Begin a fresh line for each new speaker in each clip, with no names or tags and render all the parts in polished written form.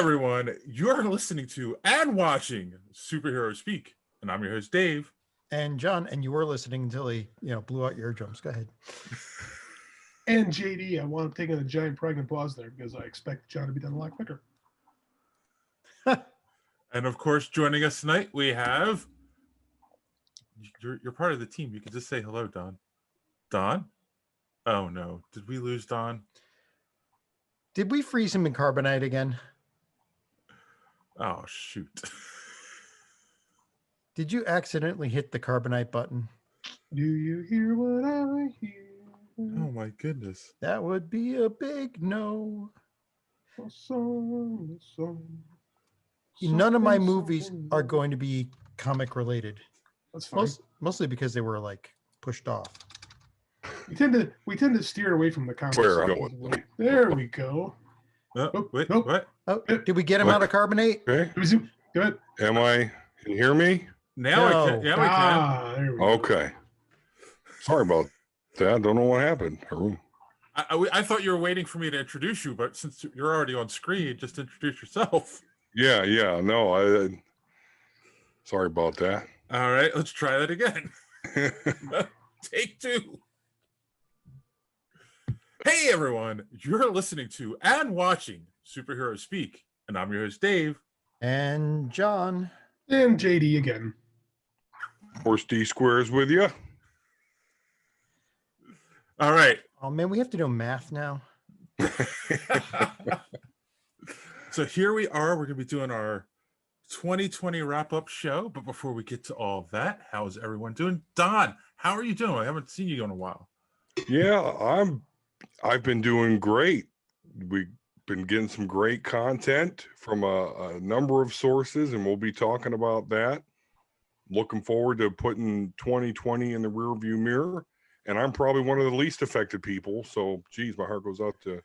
everyone, you're listening to and watching Superhero Speak, and I'm your host, Dave.
And John, and you were listening until he, blew out your eardrums. Go ahead.
And JD, I want to take a giant pregnant pause there because I expect John to be done a lot quicker.
And of course, joining us tonight, we have... You're part of the team. You can just say hello, Don. Don? Oh, no. Did we lose Don?
Did we freeze him in carbonite again?
Oh, shoot.
Did you accidentally hit the carbonite button?
Do you hear what I hear?
Oh, my goodness.
That would be a big no. None of my movies are going to be comic related.
That's fine.
Mostly because they were pushed off.
We tend to steer away from the comics. There we go.
Wait,
nope.
What?
Oh, did we get him out of carbonate?
Okay.
Good.
Can you hear me?
Now
No.
we can. Yeah, we can.
There we go.
Okay. Sorry about that. I don't know what happened.
I thought you were waiting for me to introduce you, but since you're already on screen, just introduce yourself.
Yeah. No, sorry about that.
All right, let's try that again. Take two. Hey, everyone. You're listening to and watching Superhero Speak, and I'm your host, Dave.
And John.
And JD again.
Horse D Squares with you.
All right.
Oh, man, we have to do math now.
So here we are. We're going to be doing our 2020 wrap-up show. But before we get to all of that, how's everyone doing? Don, how are you doing? I haven't seen you in a while.
Yeah, I've been doing great. We've been getting some great content from a number of sources, and we'll be talking about that. Looking forward to putting 2020 in the rearview mirror. And I'm probably one of the least affected people. So, geez, my heart goes out to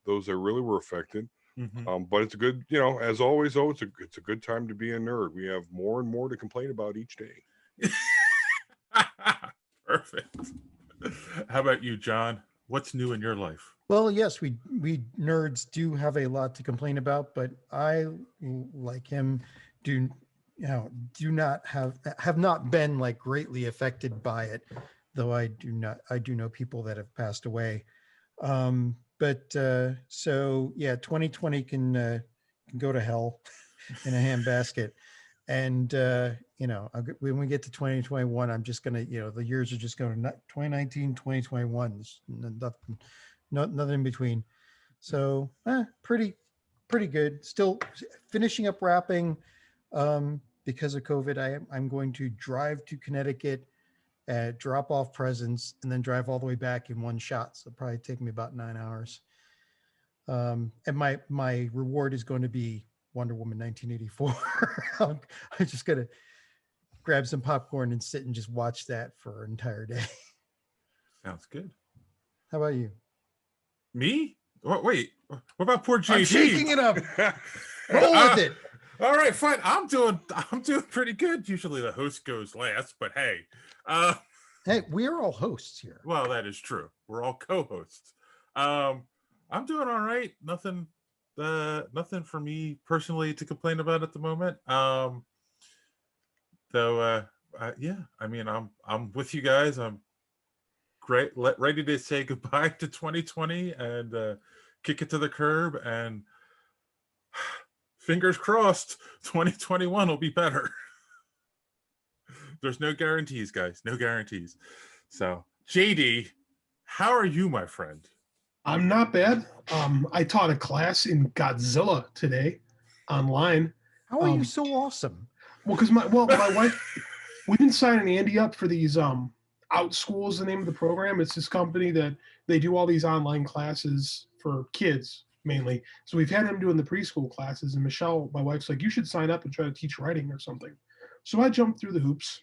those that really were affected.
Mm-hmm.
But it's a good, as always, though, it's a good time to be a nerd. We have more and more to complain about each day.
Perfect. How about you, John? What's new in your life?
Well, yes, we nerds do have a lot to complain about, but I, like him, do not have not been greatly affected by it, though I do know people that have passed away. So yeah, 2020 can go to hell in a handbasket. And, when we get to 2021, I'm just going to, the years are just going to 2019, 2021, nothing in between. So pretty good. Still finishing up wrapping because of COVID. I'm going to drive to Connecticut, drop off presents, and then drive all the way back in one shot. So it'll probably take me about 9 hours. And my reward is going to be Wonder Woman 1984. I'm just going to grab some popcorn and sit and just watch that for an entire day.
Sounds good.
How about you?
Me? Wait, what about poor JD?
I'm shaking it up. Roll with it.
All right, fine. I'm doing pretty good. Usually the host goes last, but hey.
Hey, we're all hosts here.
Well, that is true. We're all co-hosts. I'm doing all right. Nothing for me personally to complain about at the moment. Yeah, I mean, I'm with you guys. I'm great, ready to say goodbye to 2020 and kick it to the curb, and fingers crossed 2021 will be better. There's no guarantees, guys, no guarantees. So JD, how are you, my friend?
I'm not bad. I taught a class in Godzilla today online.
How are you so awesome?
Well, because my wife, we didn't sign an Andy up for these Out School is the name of the program. It's this company that they do all these online classes for kids mainly. So we've had him doing the preschool classes, and Michelle, my wife's like, you should sign up and try to teach writing or something. So I jumped through the hoops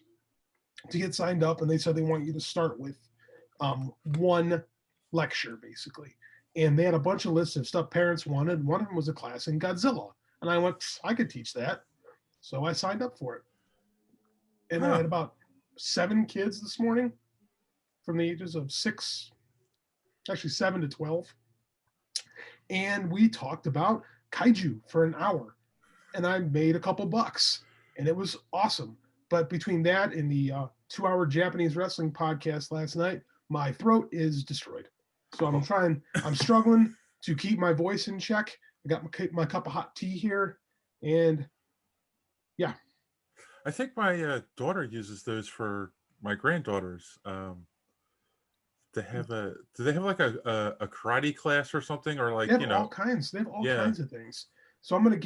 to get signed up, and they said they want you to start with one lecture basically. And they had a bunch of lists of stuff parents wanted. One of them was a class in Godzilla. And I went, I could teach that. So I signed up for it. And I had about 7 kids this morning from the ages of 7 to 12. And we talked about kaiju for an hour, and I made a couple bucks, and it was awesome. But between that and the 2-hour Japanese wrestling podcast last night, my throat is destroyed. So I'm struggling to keep my voice in check. I got my cup of hot tea here, and yeah.
I think my daughter uses those for my granddaughters. Do they have like a karate class or something, or like,
They have all kinds. They have all
yeah.
kinds of things. So I'm gonna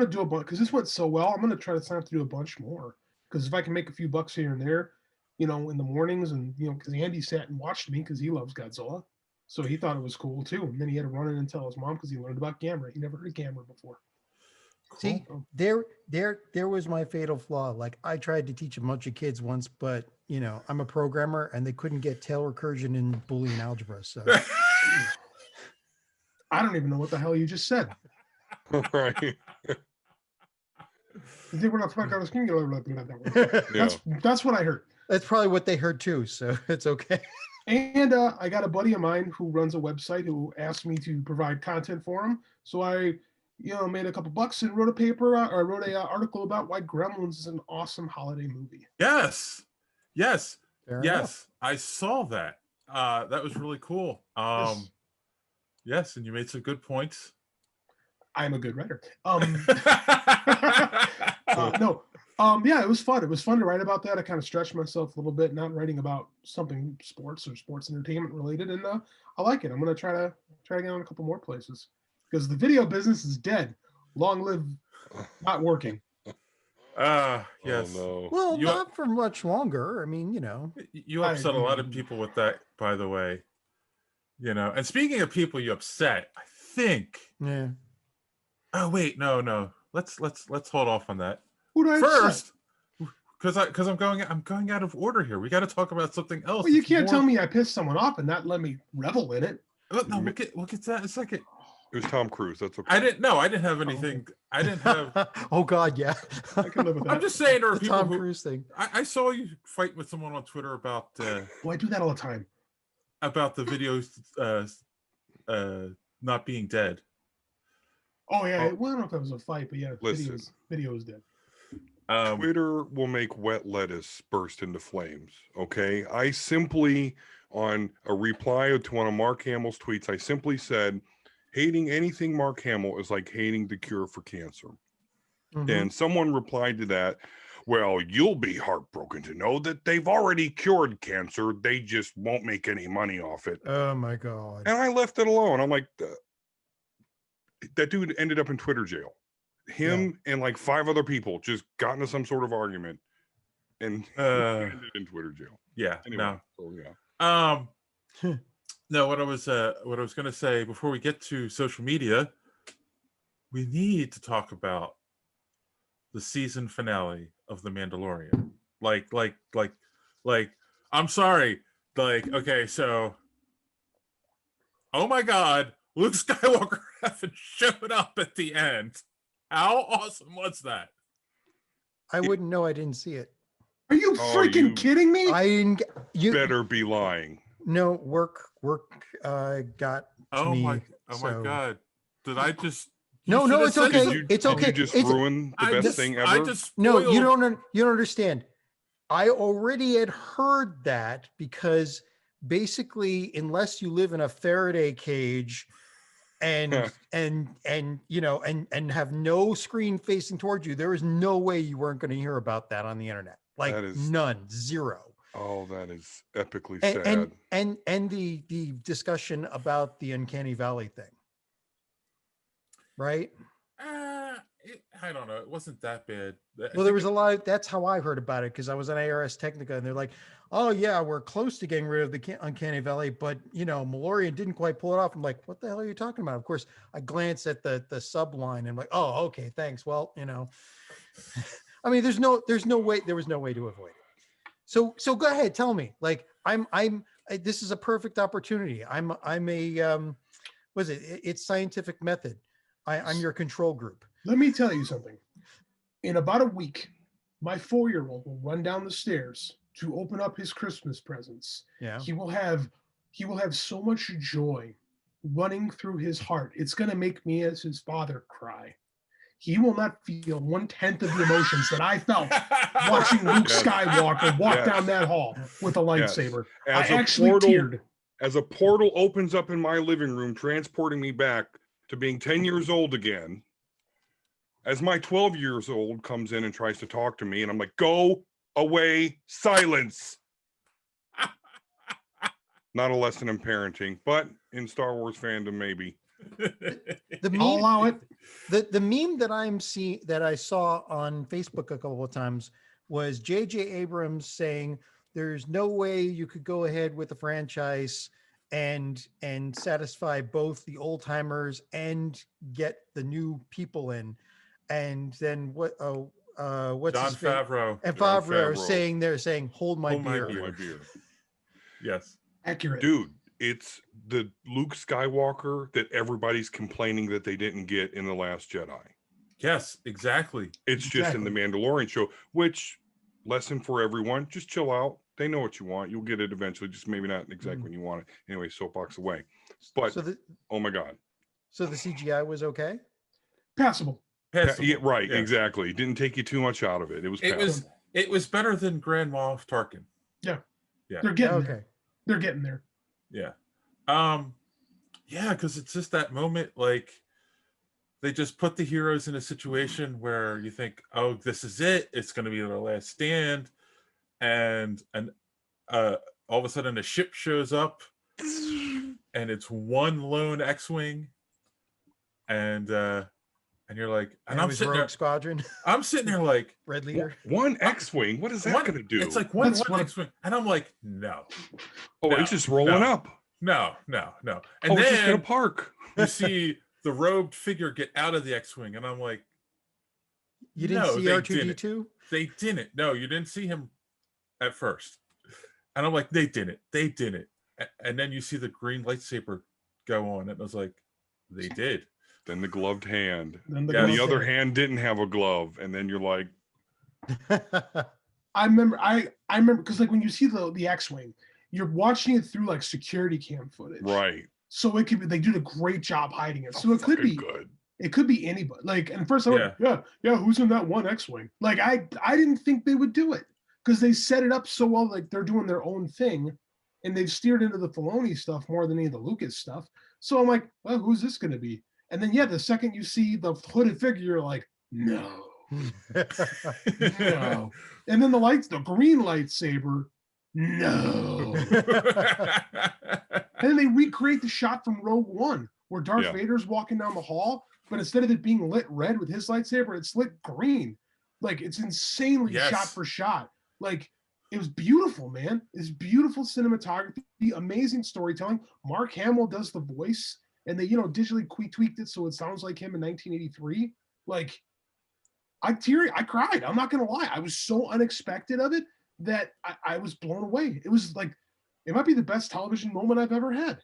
do a bunch because this went so well. I'm gonna try to sign up to do a bunch more because if I can make a few bucks here and there, in the mornings, and because Andy sat and watched me because he loves Godzilla, so he thought it was cool too. And then he had to run in and tell his mom because he learned about Gamera. He never heard of Gamera before.
See, there was my fatal flaw. Like I tried to teach a bunch of kids once, but I'm a programmer and they couldn't get tail recursion in Boolean algebra. So
I don't even know what the hell you just said.
Right.
They were not talking That's what I heard.
That's probably what they heard too. So it's okay.
And I got a buddy of mine who runs a website who asked me to provide content for him. So I made a couple bucks and wrote an article about why Gremlins is an awesome holiday movie.
Yes.
Fair enough.
I saw that. That was really cool. Yes, and you made some good points.
I'm a good writer. Yeah, it was fun. It was fun to write about that. I kind of stretched myself a little bit, not writing about something sports or sports entertainment related, and I like it. I'm gonna try to get on a couple more places because the video business is dead. Long live not working.
Yes.
Oh, no.
Well, not for much longer. I mean,
you upset a lot of people with that, by the way. And speaking of people you upset, I think.
Yeah.
Oh wait, no. Let's hold off on that.
Who do I
first? Because I'm going out of order here. We got to talk about something else.
Well, you can't tell me I pissed someone off and not let me revel in it.
No, we'll get to that in a second.
It was Tom Cruise. That's okay.
I didn't have anything. I didn't have.
Oh God, yeah.
I can live with that.
I'm just saying there are
The
people
Tom
who.
Cruise thing.
I saw you fight with someone on Twitter about.
I do that all the time.
About the videos not being dead.
Oh yeah, well, I don't know if that was a fight, but yeah, videos dead.
Twitter will make wet lettuce burst into flames. Okay, I simply, on a reply to one of Mark Hamill's tweets, I simply said, hating anything Mark Hamill is like hating the cure for cancer. Mm-hmm. And someone replied to that, well, you'll be heartbroken to know that they've already cured cancer. They just won't make any money off it.
Oh my God.
And I left it alone. I'm like, that dude ended up in Twitter jail. Him and like 5 other people just got into some sort of argument and ended in Twitter jail.
Yeah.
Anyway,
No, what I was going to say before we get to social media, we need to talk about the season finale of The Mandalorian. Like, I'm sorry. Like, okay, so, oh my God, Luke Skywalker haven't showed up at the end. How awesome was that?
I wouldn't know. I didn't see it.
Are you freaking kidding me?
I didn't. You
better be lying.
No, work got to me.
My God. Did I just...
No, it's okay. It's okay.
Did you just ruin the best thing ever?
No, you don't understand. I already had heard that because basically, unless you live in a Faraday cage and have no screen facing towards you, there is no way you weren't going to hear about that on the internet. Like none, zero.
Oh, that is epically sad.
And the discussion about the Uncanny Valley thing. Right?
I don't know. It wasn't that bad.
Well, there was a lot. That's how I heard about it because I was on ARS Technica, and they're like, "Oh yeah, we're close to getting rid of the Uncanny Valley, but Mandalorian didn't quite pull it off." I'm like, "What the hell are you talking about?" Of course, I glance at the subline and I'm like, "Oh, okay, thanks." Well, I mean, there was no way to avoid it. So go ahead, tell me. Like, this is a perfect opportunity. I'm a it's scientific method. I'm your control group.
Let me tell you something. In about a week, my 4-year-old will run down the stairs to open up his Christmas presents.
Yeah.
He will have so much joy running through his heart. It's going to make me, as his father, cry. He will not feel 1/10 of the emotions that I felt watching Luke Skywalker walk down that hall with a lightsaber. I actually teared.
As a portal opens up in my living room, transporting me back to being 10 years old again, as my 12 years old comes in and tries to talk to me, and I'm like, go away, silence. Not a lesson in parenting, but in Star Wars fandom, maybe.
I'll allow it.
The meme that I saw on Facebook a couple of times was J.J. Abrams saying there's no way you could go ahead with the franchise and satisfy both the old timers and get the new people in. And then what's
Jon
his face?
Favreau.
And
Jon
Favreau
Favreau.
saying, hold my beer.
Hold my beer.
Yes.
Accurate.
Dude, it's the Luke Skywalker that everybody's complaining that they didn't get in The Last Jedi.
Yes, exactly.
It's just in the Mandalorian show, which, lesson for everyone, just chill out. They know what you want. You'll get it eventually, just maybe not exactly when you want it. Anyway, soapbox away. But, oh my God.
So the CGI was okay?
Passable.
Yeah, right,
yes.
exactly. It didn't take you too much out of it.
It was better than Grand Moff Tarkin.
Yeah.
Yeah.
They're getting there. They're getting there.
Yeah. Yeah, because it's just that moment, like they just put the heroes in a situation where you think, oh, this is it. It's going to be their last stand. And all of a sudden a ship shows up and it's one lone X-Wing. And you're like, and I'm sitting there,
Squadron.
I'm sitting there like,
Red Leader.
One X-Wing? What is that going to do?
It's like one X-Wing. And I'm like, no.
Oh, it's just rolling up.
No. And
it's just going to park.
You see the robed figure get out of the X-Wing. And I'm like,
you didn't see R2-D2?
They didn't. No, you didn't see him at first. And I'm like, they didn't. And then you see the green lightsaber go on. And I was like, they did.
Then the gloved hand. The other hand didn't have a glove. And then you're like.
I remember because like when you see the X-Wing, you're watching it through like security cam footage.
Right.
So it could be, they did a great job hiding it. So it could be
good.
It could be anybody. Like, and first I went, yeah, who's in that one X-Wing? Like I didn't think they would do it because they set it up so well, like they're doing their own thing and they've steered into the Filoni stuff more than any of the Lucas stuff. So I'm like, well, who's this going to be? And then, the second you see the hooded figure, you're like, no. No. And then the green lightsaber, no. And then they recreate the shot from Rogue One where Darth Vader's walking down the hall, but instead of it being lit red with his lightsaber, it's lit green. Like, it's insanely shot for shot. Like, it was beautiful, man. It's beautiful cinematography, amazing storytelling. Mark Hamill does the voice. And they, digitally tweaked it so it sounds like him in 1983. Like, I cried. I'm not going to lie. I was so unexpected of it that I was blown away. It was like, it might be the best television moment I've ever had.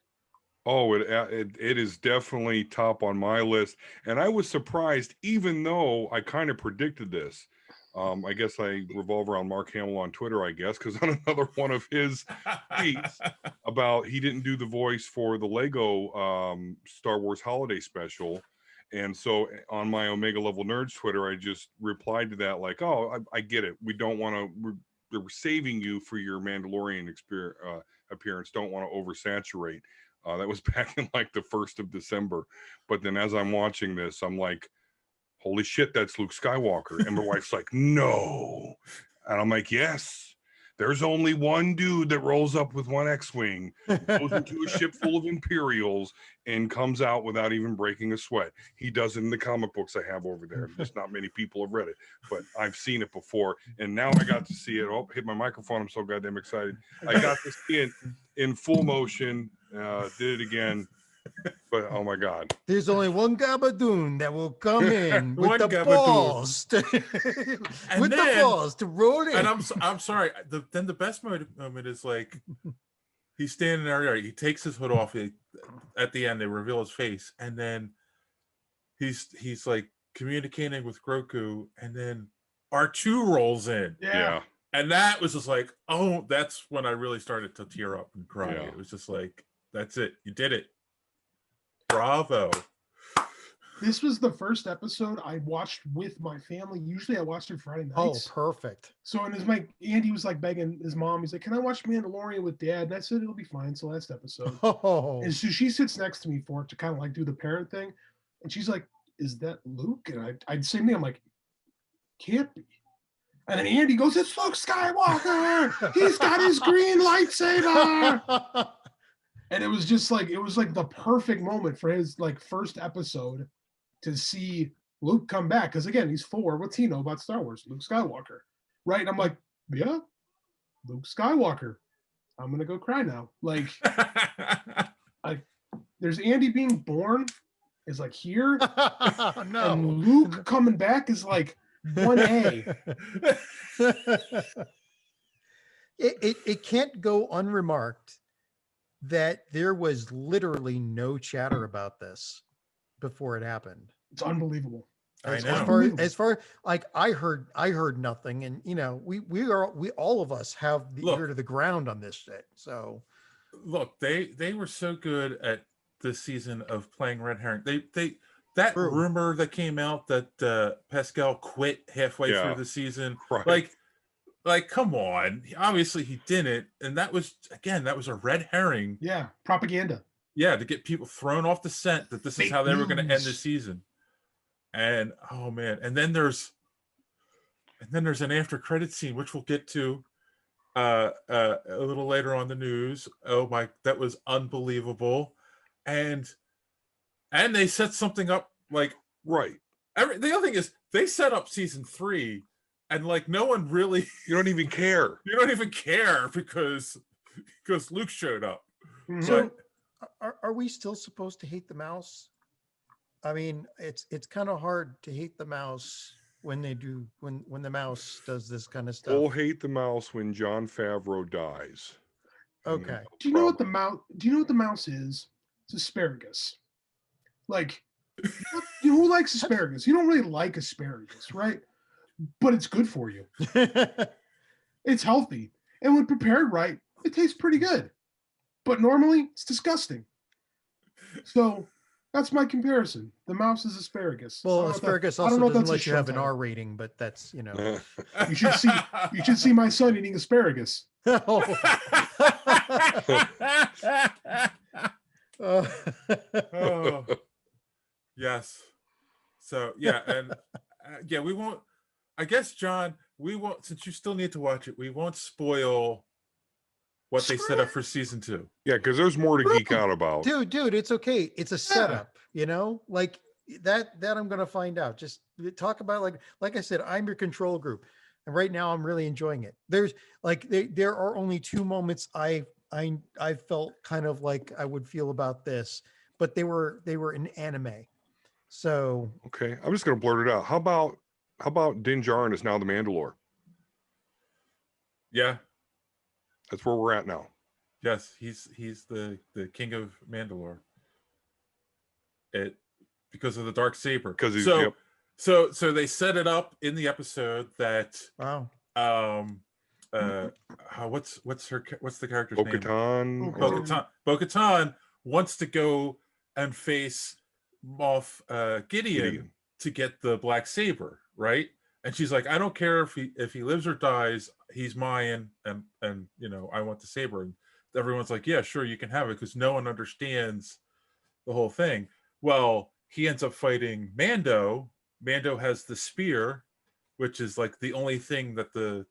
Oh, it is definitely top on my list. And I was surprised, even though I kind of predicted this. I guess I revolve around Mark Hamill on Twitter, I guess, because on another one of his tweets about he didn't do the voice for the Lego Star Wars Holiday Special. And so on my Omega Level Nerds Twitter, I just replied to that like, oh, I get it. We don't want to, we're saving you for your Mandalorian appearance. Don't want to oversaturate. That was back in like the 1st of December. But then as I'm watching this, I'm like, holy shit, that's Luke Skywalker. And my wife's like, no. And I'm like, yes, there's only one dude that rolls up with one X-Wing, goes into a ship full of Imperials, and comes out without even breaking a sweat. He does it in the comic books I have over there. Just not many people have read it, but I've seen it before. And now I got to see it. Oh, hit my microphone. I'm so goddamn excited. I got to see it in full motion. Did it again. But oh my God,
there's only one Gabadoon that will come in with the balls to, the balls to roll in.
And I'm sorry. Then the best moment is like he's standing there. He takes his hood off. At the end, they reveal his face, and then he's like communicating with Grogu, and then R2 rolls in.
Yeah.
And that was just like, oh, that's when I really started to tear up and cry. It was just like, that's it. You did it. Bravo.
This was the first episode I watched with my family. Usually I watched it Friday
Oh,
nights.
perfect.
So and Andy was like begging his mom, he's like, "Can I watch Mandalorian with Dad?" And I said it'll be fine. It's the last episode.
Oh,
And so she sits next to me for it to kind of like do the parent thing. And she's like, "Is that Luke?" And I'd say to me, I'm like, "Can't be." And then Andy goes, "It's Luke Skywalker. He's got his green lightsaber." And it was just like, it was like the perfect moment for his like first episode to see Luke come back. Because again, he's 4. What's he know about Star Wars? Luke Skywalker. Right? And I'm like, yeah, Luke Skywalker. I'm going to go cry now. Like, there's Andy being born is like here.
no.
And Luke coming back is like 1A.
It can't go unremarked that there was literally no chatter about this before it happened.
It's unbelievable.
I
It's
know.
As far like I heard nothing, and you know, we all of us have the ear to the ground on this shit. So
look, they were so good at this season of playing red herring. That
True.
rumor that came out that Pascal quit halfway
Yeah.
through the season,
Right.
like come on, obviously he didn't, and that was a red herring.
Yeah, propaganda.
Yeah, to get people thrown off the scent that this is
Fake
how they were going to end the
news.
season. And oh man, and then there's an after credit scene which we'll get to a little later on the news. Oh my, that was unbelievable. And they set something up like
Right.
the other thing is they set up season 3 and like no one really
You don't even care.
you don't even care because Luke showed up.
Mhm.
So are we still supposed to hate the mouse? I mean, it's kind of hard to hate the mouse when they do when the mouse does this kind of stuff.
We'll hate the mouse when Jon Favreau dies.
Okay.
Do you know what the mouse? Do you know what the mouse is? It's asparagus. Like, you know who likes asparagus? You don't really like asparagus, right? But it's good for you. It's healthy, and when prepared right, it tastes pretty good. But normally, it's disgusting. So that's my comparison. The mouse is asparagus. I
Well,
don't know if that-
asparagus
I don't
also
know if
doesn't
that's a
let you have
show
an
title.
R rating, but that's, you know.
You should see my son eating asparagus.
Oh, yes. So yeah, and yeah, we won't. I guess John, we won't. Since you still need to watch it, we won't spoil what they set up for season 2.
Yeah, because there's more to geek out about.
Dude, it's okay. It's a setup, you know, like that I'm going to find out. Just talk about like I said, I'm your control group. And right now I'm really enjoying it. There's like, there are only 2 moments I felt kind of like I would feel about this, but they were in anime. So
Okay, I'm just gonna blurt it out. How about Din Djarin is now the Mandalore?
Yeah.
That's where we're at now.
Yes, he's the king of Mandalore. Because of the dark saber.
Because he's
so
yep.
so they set it up in the episode that
wow.
What's the character's name?
Bo-Katan.
Bo-Katan wants to go and face Moff Gideon to get the black saber, right? And she's like, I don't care if he lives or dies, he's mine, and you know, I want the saber. And everyone's like, yeah, sure, you can have it, because no one understands the whole thing. Well, he ends up fighting Mando. Mando has the spear, which is like the only thing that the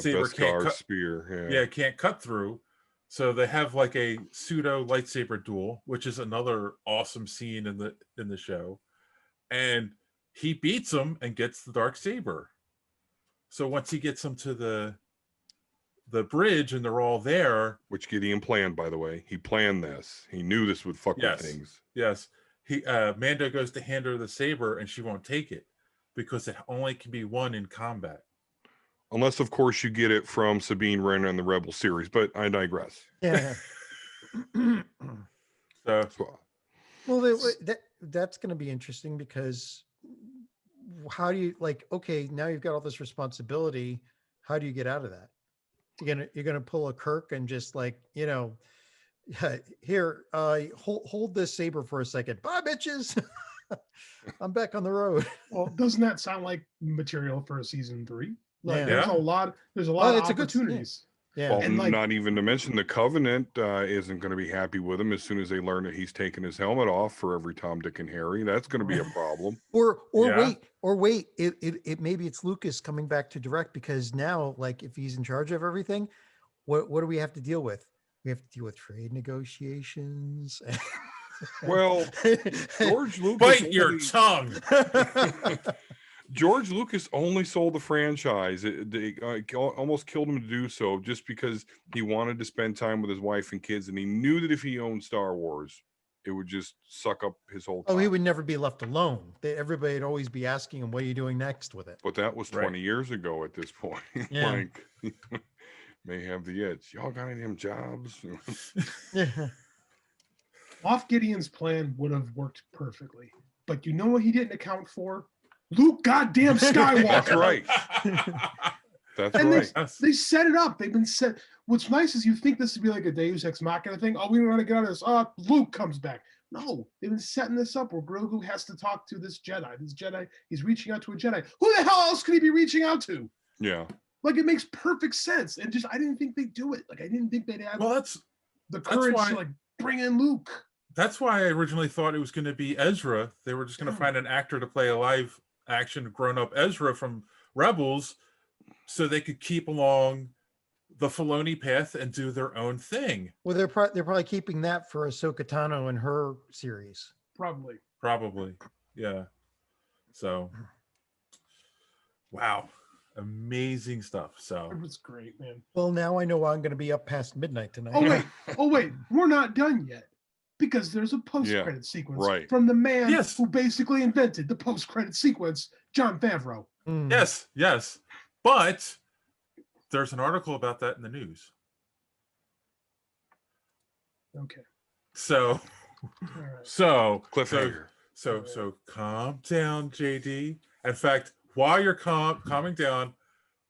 saber can't cut.
Spear.
Yeah, can't cut through. So they have like a pseudo lightsaber duel, which is another awesome scene in the show. And he beats him and gets the dark saber. So once he gets him to the bridge and they're all there,
Which Gideon planned, by the way. He planned this. He knew this would fuck
Yes.
with things.
yes, he Mando goes to hand her the saber and she won't take it because it only can be won in combat.
Unless, of course, you get it from Sabine Wren in the Rebel series, but I digress.
Yeah.
So
Well, that's going to be interesting because how do you okay, now you've got all this responsibility. How do you get out of that? You're gonna pull a Kirk and just Yeah, here, hold this saber for a second. Bye, bitches. I'm back on the road.
Well, doesn't that sound like material for a season 3? Like
Yeah.
there's a
Yeah.
lot of
it's a good-
opportunities.
Yeah.
Well,
And, like-
not even to mention the Covenant isn't going to be happy with him as soon as they learn that he's taking his helmet off for every Tom, Dick, and Harry. That's going to be a problem.
Or
Yeah.
wait. It maybe it's Lucas coming back to direct, because now, like, if he's in charge of everything, what do we have to deal with? We have to deal with trade negotiations.
Well, George Lucas
Bite your
only-
tongue.
George Lucas only sold the franchise. They almost killed him to do so, just because he wanted to spend time with his wife and kids, and he knew that if he owned Star Wars, it would just suck up his whole time.
Oh, he would never be left alone. Everybody would always be asking him, "What are you doing next with it?"
But that was
Right.
20 years ago at this point.
Yeah.
Like, may have the edge. Y'all got any of them jobs?
Yeah.
Moff Gideon's plan would have worked perfectly. But you know what he didn't account for? Luke goddamn Skywalker.
That's right. That's
And
right.
Yes.
They set it up. They've been set. What's nice is you think this would be like a Deus Ex Machina thing. Oh, we want to get out of this. Oh, Luke comes back. No, they've been setting this up where Grogu has to talk to this Jedi. This Jedi, he's reaching out to a Jedi. Who the hell else could he be reaching out to?
Yeah.
Like, it makes perfect sense. And just, I didn't think they'd do it. Like, I didn't think they'd have
Well, that's
the courage
why-
to, like, bring in Luke.
why I originally thought it was going to be Ezra. They were just going to find an actor to play a live action grown-up Ezra from Rebels, so they could keep along the Filoni path and do their own thing.
Well, they're probably keeping that for Ahsoka Tano and her series.
Probably.
Probably, yeah. So, wow, amazing stuff. So,
It was great, man.
Well, now I know why I'm going to be up past midnight tonight.
Oh wait, we're not done yet, because there's a post-credit sequence
right.
from the man
Yes.
who basically invented the post-credit sequence, Jon Favreau.
Mm.
yes, but there's an article about that in the news.
Okay.
So,
All right.
so
Cliffhanger.
So calm down, JD. In fact, while you're calming down,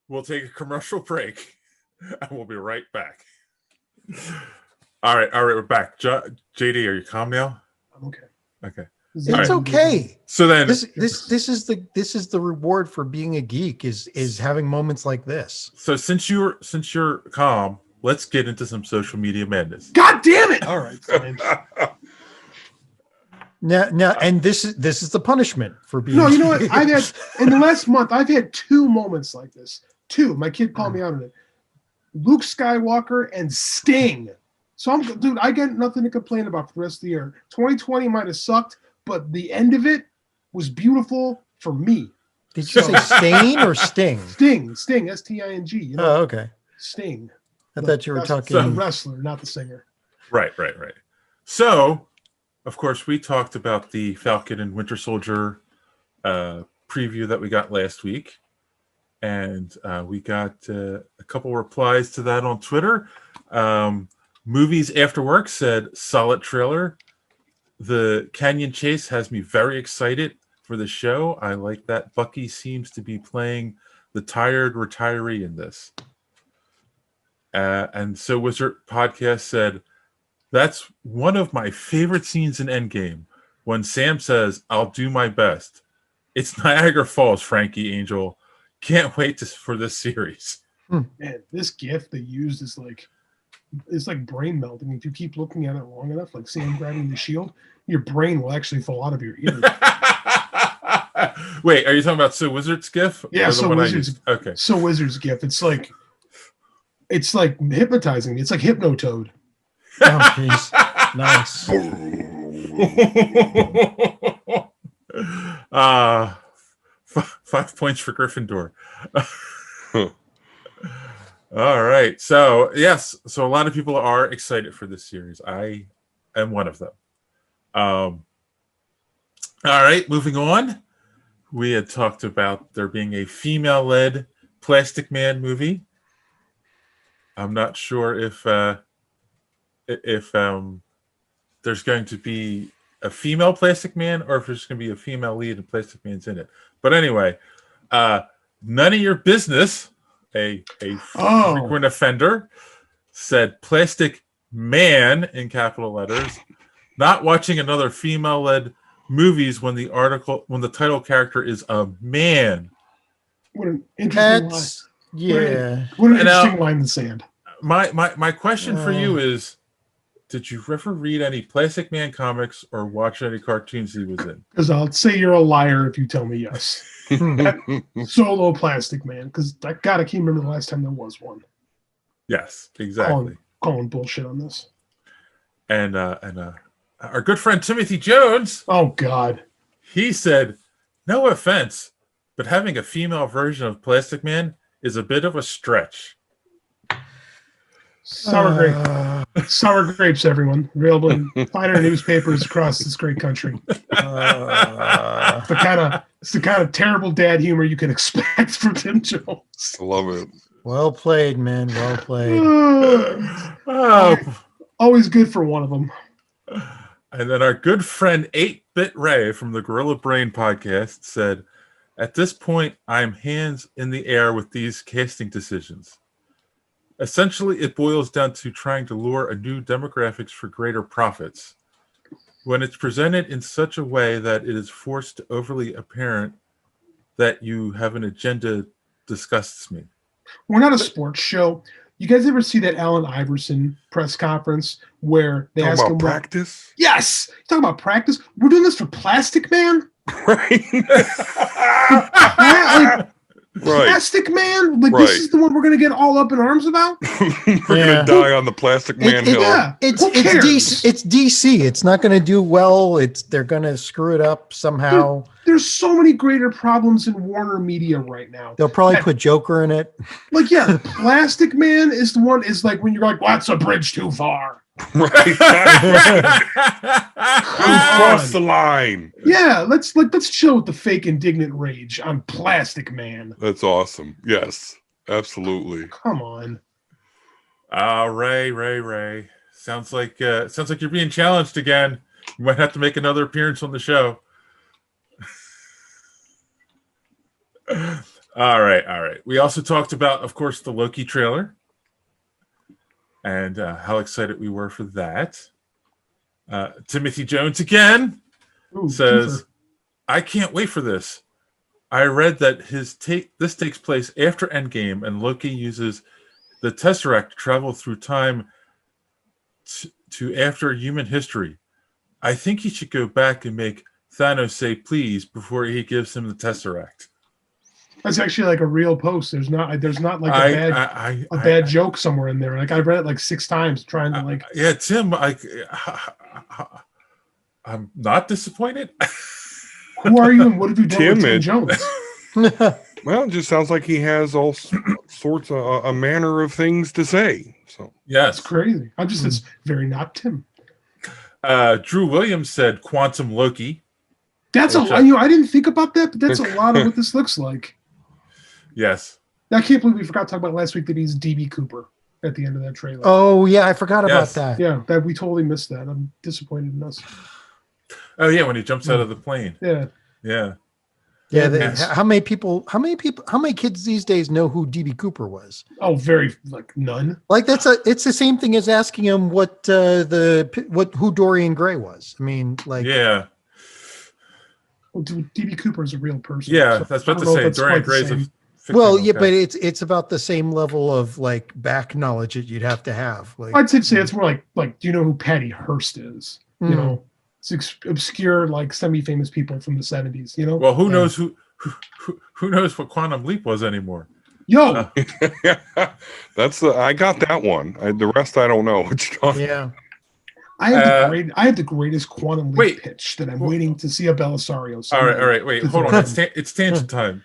we'll take a commercial break, and we'll be right back. All right, we're back. JD, are you calm now?
I'm okay.
Okay.
This is
It's
All
okay.
So then,
This is the reward for being a geek is having moments like this.
so since you're calm, let's get into some social media madness.
God damn it! All right, fine.
Now, and this is the punishment for being.
No, you know what? I've had in the last month. I've had 2 moments like this. 2. My kid called me out on it. Luke Skywalker and Sting. So dude, I got nothing to complain about for the rest of the year. 2020 might have sucked, but the end of it was beautiful for me.
Did you say Stain or Sting?
Sting, S-T-I-N-G. You know,
Oh, okay.
Sting.
I thought you were
The
talking.
wrestler, not the singer.
Right. So, of course, we talked about the Falcon and Winter Soldier preview that we got last week, and we got a couple replies to that on Twitter. Movies After Work said, solid trailer. The Canyon Chase has me very excited for the show. I like that Bucky seems to be playing the tired retiree in this. And So Wizard Podcast said, that's one of my favorite scenes in Endgame when Sam says, I'll do my best. It's Niagara Falls, Frankie Angel. Can't wait for this series.
Man, this GIF they used is like, it's like brain melting. If you keep looking at it long enough, like Sam grabbing the shield, your brain will actually fall out of your ear.
Wait, are you talking about So Wizard's GIF?
Yeah,
Or the
So
one I
Wizard's-
used? Okay.
So Wizard's GIF, it's like hypnotizing. It's like Hypnotoad.
Oh, jeez. Nice.
5 points for Gryffindor. All right. So, yes. So, a lot of people are excited for this series. I am one of them. All right. Moving on. We had talked about there being a female-led Plastic Man movie. I'm not sure if there's going to be a female Plastic Man or if there's going to be a female lead and Plastic Man's in it. But anyway, None of Your Business, a frequent offender, said Plastic man in capital letters, not watching another female-led movies when the title character is a man.
What an interesting line.
That's yeah.
What an
And now-
interesting line in the sand.
My question for you is, did you ever read any Plastic Man comics or watch any cartoons he was in?
Because I'll say you're a liar if you tell me yes. Solo Plastic Man. Because I can't remember the last time there was one.
Yes, exactly.
Calling bullshit on this.
And our good friend Timothy Jones,
Oh God.
he said, no offense, but having a female version of Plastic Man is a bit of a stretch.
Sour grape. Sour grapes, everyone. Available in finer newspapers across this great country. It's the kind of terrible dad humor you can expect from Tim Jones.
Love it.
Well played, man. Well played.
Always good for one of them.
And then our good friend 8-Bit Ray from the Gorilla Brain podcast said, at this point, I'm hands in the air with these casting decisions. Essentially, it boils down to trying to lure a new demographics for greater profits. When it's presented in such a way that it is forced to overly apparent that you have an agenda disgusts me.
We're not a sports show. You guys ever see that Allen Iverson press conference where they
Talking
ask him
about practice?
Yes! You talking about practice? We're doing this for Plastic Man?
Right. Right.
Plastic Man? Like,
Right.
this is the one we're going to get all up in arms about?
We're gonna die on the Plastic Man hill.
Yeah.
It's
Who cares?
DC. It's DC. It's not going to do well. They're going to screw it up somehow.
There's so many greater problems in Warner Media right now.
They'll probably
Yeah.
put Joker in it.
Like, yeah, Plastic Man is the one, is like when you're like, well, that's a bridge too far.
Right. You crossed the line.
Yeah, let's chill with the fake indignant rage on Plastic Man.
That's awesome. Yes, absolutely.
Come on.
Ray. Sounds like you're being challenged again. You might have to make another appearance on the show. All right. We also talked about, of course, the Loki trailer and how excited we were for that. Timothy Jones again
Ooh,
says,
Kiefer.
I can't wait for this. I read that this takes place after Endgame, and Loki uses the Tesseract to travel through time to after human history. I think he should go back and make Thanos say please before he gives him the Tesseract.
That's actually like a real post. There's not like a bad joke somewhere in there. Like I read it like 6 times trying to like.
Yeah, Tim, I'm not disappointed.
Who are you and what have you done with Tim
Timid.
Jones?
Well, it just sounds like he has all sorts of a manner of things to say. So
Yes.
It's crazy. It's very not Tim.
Drew Williams said Quantum Loki.
That's
Which
I didn't think about that, but that's a lot of what this looks like.
Yes.
I can't believe we forgot to talk about last week that he's DB Cooper at the end of that trailer.
Oh yeah, I forgot about
Yes.
that.
Yeah, that we totally missed that. I'm disappointed in us.
Oh yeah, when he jumps out of the plane.
Yeah.
Yeah.
Yeah,
Yes.
how many kids these days know who DB Cooper was?
Oh, very like none.
Like it's the same thing as asking him who Dorian Gray was. I mean, like
Yeah.
Well, DB Cooper is a real person.
Yeah,
so
that's
I
about to
don't know if
say
that's
Dorian
quite the
Gray's a
same.
well,
fictional
yeah,
guy.
but it's about the same level of like back knowledge that you'd have to have. Like,
I'd say it's more like do you know who Patty Hearst is? You
Mm.
know, it's obscure like semi-famous people from the 70s. You know,
Well, who
Yeah.
knows who knows what Quantum Leap was anymore?
yo,
that's I got that one. The rest I don't know. What you're talking
yeah.
I have the greatest Quantum Leap
Wait.
pitch that I'm waiting to see a Belisario.
All
someday.
right. Wait, hold on. It's tangent time.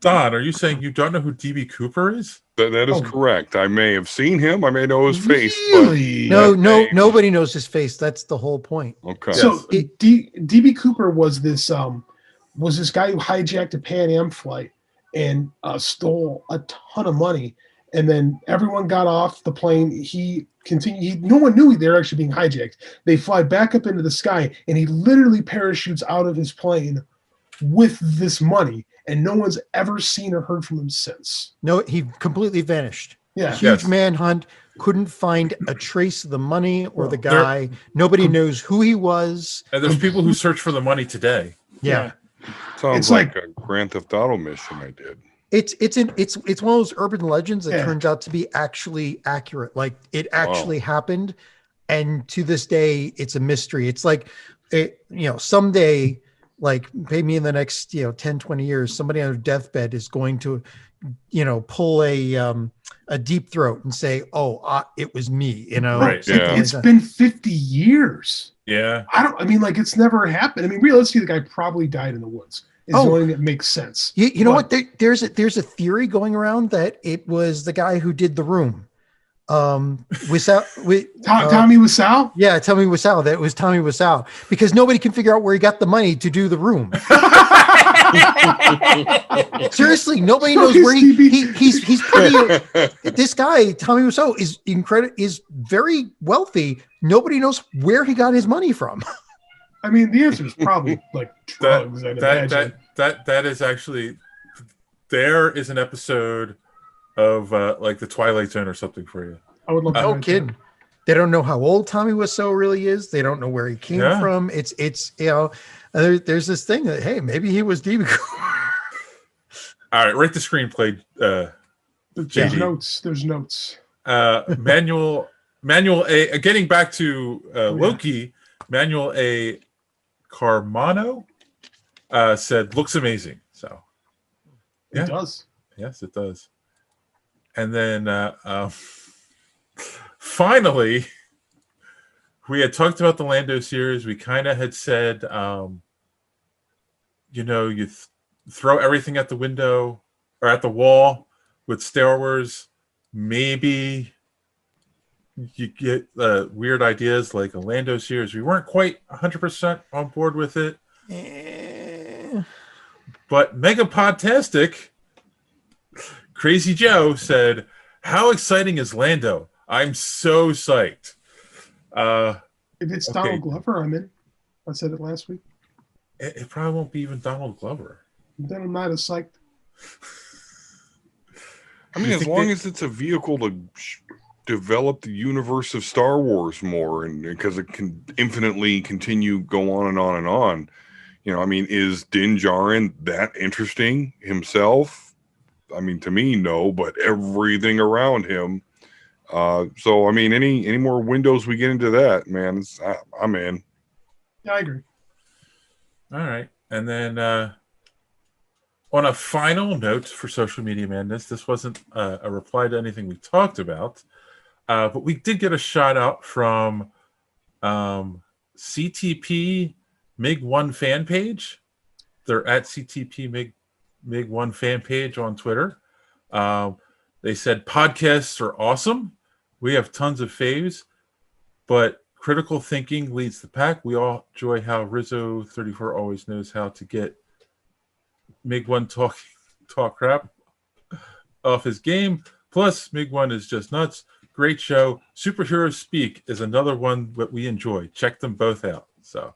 Don, are you saying you don't know who DB Cooper is?
That is
Oh.
correct. I may have seen him. I may know his face.
Really?
No,
name.
nobody knows his face. That's the whole point.
But okay.
So
Yes.
DB Cooper was this guy who hijacked a Pan Am flight and stole a ton of money, and then everyone got off the plane. He continued. No one knew they were actually being hijacked. They fly back up into the sky, and he literally parachutes out of his plane with this money, and no one's ever seen or heard from him since.
No, he completely vanished.
Yeah.
Huge
Yes.
manhunt. couldn't find a trace of the money or the
Well,
guy. Nobody knows who he was.
And there's people who search for the money today.
Yeah.
Sounds
It's
like a Grand Theft Auto mission I did.
It's one of those urban legends that
Yeah.
turns out to be actually accurate. Like it actually happened. And to this day, it's a mystery. It's like, someday, like maybe in the next, 10, 20 years, somebody on their deathbed is going to, pull a deep throat and say, it was me,
Right.
something
Yeah.
like
It's
that.
been 50 years.
Yeah.
It's never happened. I mean, realistically, the guy probably died in the woods. It's the only thing that makes sense.
You know what? There's a theory going around that it was the guy who did The Room.
Tommy Wiseau?
Yeah, Tommy Wiseau. That was Tommy Wiseau because nobody can figure out where he got the money to do The Room. Seriously, nobody knows where he's pretty. This guy, Tommy Wiseau, is very wealthy. Nobody knows where he got his money from.
I mean, the answer is probably like drugs. I'd imagine.
That is actually, there is an episode of like the Twilight Zone or something for you.
I would love to
No
write
kidding.
that.
They don't know how old Tommy Wiseau really is. They don't know where he came from. It's there's this thing that, hey, maybe he was DB.
All right, write the screenplay.
There's
JD.
notes. There's notes.
Manuel A. Getting back to Loki, Manuel A. Carmano said, looks amazing. So,
It does.
yes, it does. And then finally, we had talked about the Lando series. We kind of had said, you throw everything at the window or at the wall with Star Wars. Maybe you get weird ideas like a Lando series. We weren't quite 100% on board with it. But Mega Podtastic, Crazy Joe said, how exciting is Lando? I'm so psyched.
If it's Donald Glover, I'm in. I said it last week.
It probably won't be even Donald Glover.
Then I'm not as psyched.
I mean, as long as it's a vehicle to develop the universe of Star Wars more, and because it can infinitely continue, go on and on and on. I mean, is Din Djarin that interesting himself? I mean, to me, no, but everything around him. So, I mean, any more windows we get into that, man, I'm in.
Yeah, I agree.
All right. And then on a final note for Social Media Madness, this wasn't a reply to anything we talked about, but we did get a shout out from CTP MiG1 fan page. They're at CTP MiG1 fan page on Twitter. They said podcasts are awesome. We have tons of faves, but critical thinking leads the pack. We all enjoy how Rizzo34 always knows how to get MiG1 talk crap off his game. Plus, MiG1 is just nuts. Great show. Superhero Speak is another one that we enjoy. Check them both out. So,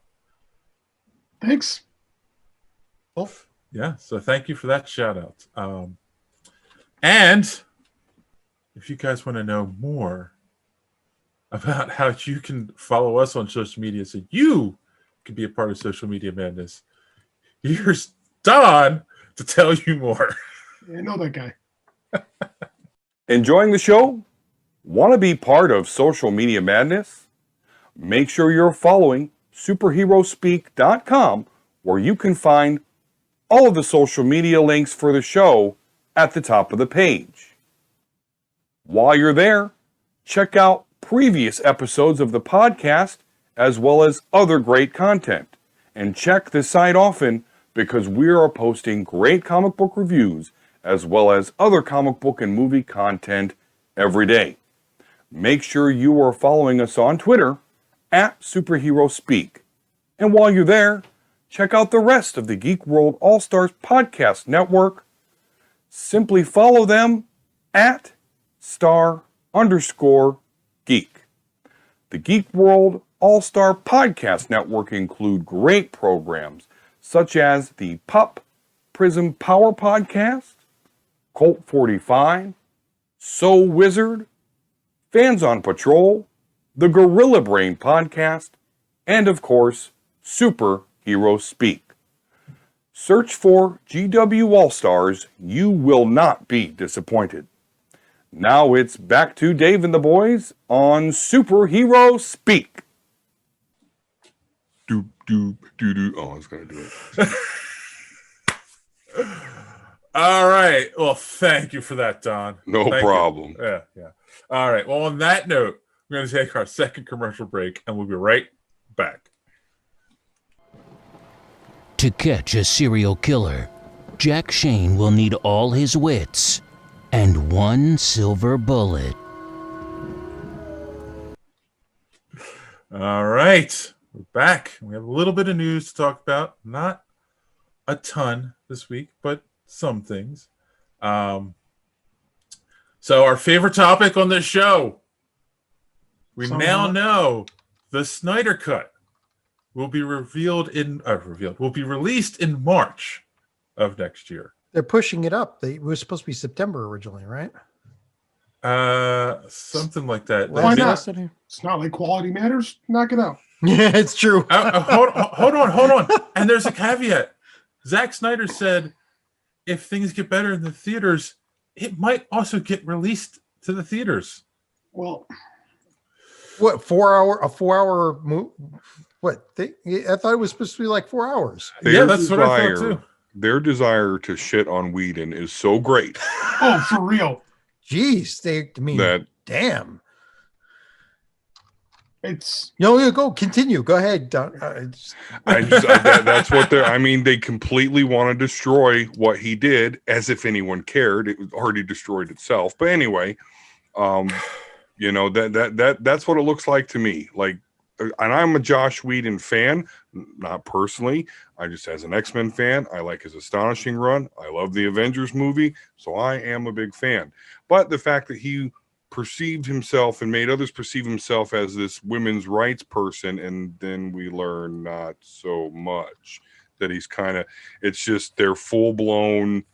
Thanks.
Well,
yeah. So thank you for that shout out. And if you guys want to know more about how you can follow us on social media so you can be a part of Social Media Madness, here's Don to tell you more.
Yeah, I know that guy.
Enjoying the show? Want to be part of Social Media Madness? Make sure you're following superheroespeak.com, where you can find all of the social media links for the show at the top of the page. While you're there, check out previous episodes of the podcast as well as other great content. And check the site often because we are posting great comic book reviews as well as other comic book and movie content every day. Make sure you are following us on Twitter at Superhero Speak. And while you're there, check out the rest of the Geek World All-Stars Podcast Network. Simply follow them at *_geek. The Geek World All-Star Podcast Network include great programs such as the Pup Prism Power Podcast, Colt 45, So Wizard,
Fans on Patrol, the Gorilla Brain podcast, and of course, Superhero Speak. Search for GW All-Stars. You will not be disappointed. Now it's back to Dave and the boys on Superhero Speak.
Doop, doop, doo, doo. Oh, I was going to do it.
All right. Well, thank you for that, Don.
No
Thank
problem.
you. Yeah. All right. Well, on that note, we're going to take our second commercial break, and we'll be right back.
To catch a serial killer, Jack Shane will need all his wits and one silver bullet.
All right. We're back. We have a little bit of news to talk about. Not a ton this week, but some things. So our favorite topic on this show. We now know the Snyder Cut will be released in March of next year.
They're pushing it up. It was supposed to be September originally, right?
Something like that.
Why not?
Last time?
It's not like quality matters. Knock it out.
Yeah, it's true.
Hold on. And there's a caveat. Zack Snyder said if things get better in the theaters, it might also get released to the theaters.
Well,
What, a 4-hour movie? What? I thought it was supposed to be like 4 hours.
Yeah, that's what I thought too.
Their desire to shit on Whedon is so great
oh, for real.
Jeez,
that
damn.
It's
Go continue. Go ahead.
that's what they're. I mean, they completely want to destroy what he did, as if anyone cared. It was already destroyed itself. But anyway, that's what it looks like to me. Like, and I'm a Josh Whedon fan, not personally. I just as an X-Men fan, I like his astonishing run. I love the Avengers movie, so I am a big fan. But the fact that he perceived himself and made others perceive himself as this women's rights person, and then we learn not so much, that he's it's just their full-blown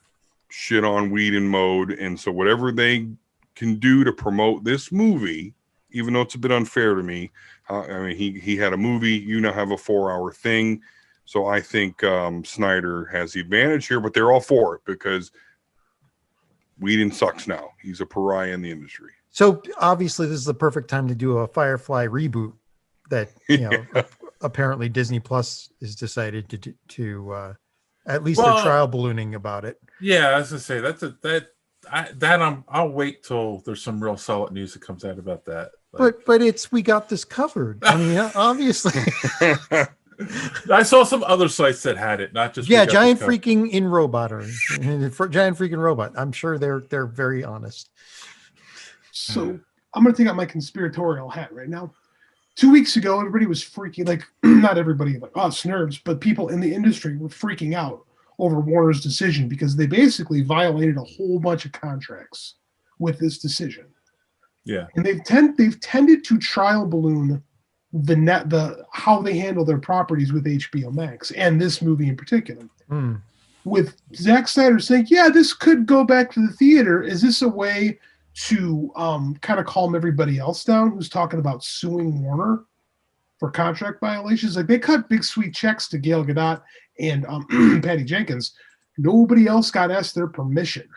shit on Whedon mode. And so whatever they can do to promote this movie, even though it's a bit unfair to me, he had a movie, you now have a 4-hour thing. So I think Snyder has the advantage here, but they're all for it because Whedon sucks now. He's a pariah in the industry.
So obviously this is the perfect time to do a Firefly reboot that, apparently Disney Plus has decided to at least they're trial ballooning about it.
Yeah, I was gonna say I'll wait till there's some real solid news that comes out about that.
But we got this covered. I mean, obviously.
I saw some other sites that had it, not just
Giant Freaking Robot. I'm sure they're very honest.
So I'm going to take out my conspiratorial hat right now. 2 weeks ago, everybody was freaking, like, not everybody, like us nerds, but people in the industry were freaking out over Warner's decision because they basically violated a whole bunch of contracts with this decision.
Yeah,
and they've tended to trial balloon the how they handle their properties with HBO Max and this movie in particular. With Zack Snyder saying, "Yeah, this could go back to the theater," is this a way to kind of calm everybody else down who's talking about suing Warner for contract violations? Like, they cut big sweet checks to Gail Gadot and Patty Jenkins. Nobody else got asked their permission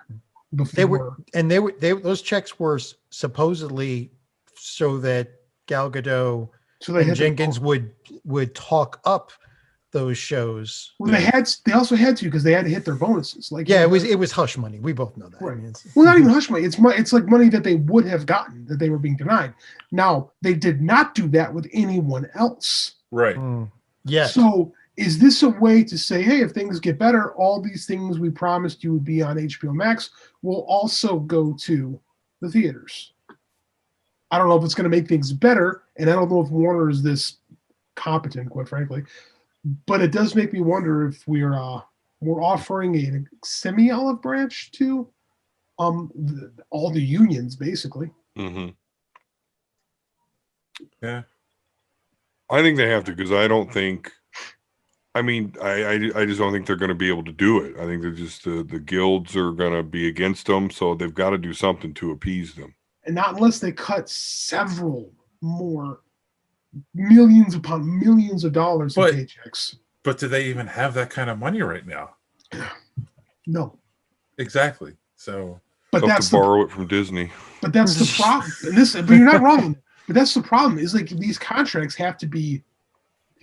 before.
Those checks were supposedly so that Gal Gadot and Jenkins would talk up those shows.
Well, they also had to because they had to hit their bonuses. Like,
it was hush money. We both know that.
Right. Well, not even hush money. It's like money that they would have gotten that they were being denied. Now, they did not do that with anyone else.
Right.
Yes.
So is this a way to say, hey, if things get better, all these things we promised you would be on HBO Max will also go to the theaters? I don't know if it's going to make things better, and I don't know if Warner is this competent, quite frankly. But it does make me wonder if we're offering a semi-olive branch to all the unions, basically.
Mm-hmm.
Yeah,
I think they have to, because I don't think. I mean, I just don't think they're going to be able to do it. I think they're just the guilds are going to be against them, so they've got to do something to appease them.
and not unless they cut several more millions upon millions of dollars in
But-
paychecks.
But do they even have that kind of money right now?
No,
Exactly. So
but
They'll have
that's
to
the
borrow it from Disney.
But that's the problem. But you're not wrong. But that's the problem. Is like these contracts have to be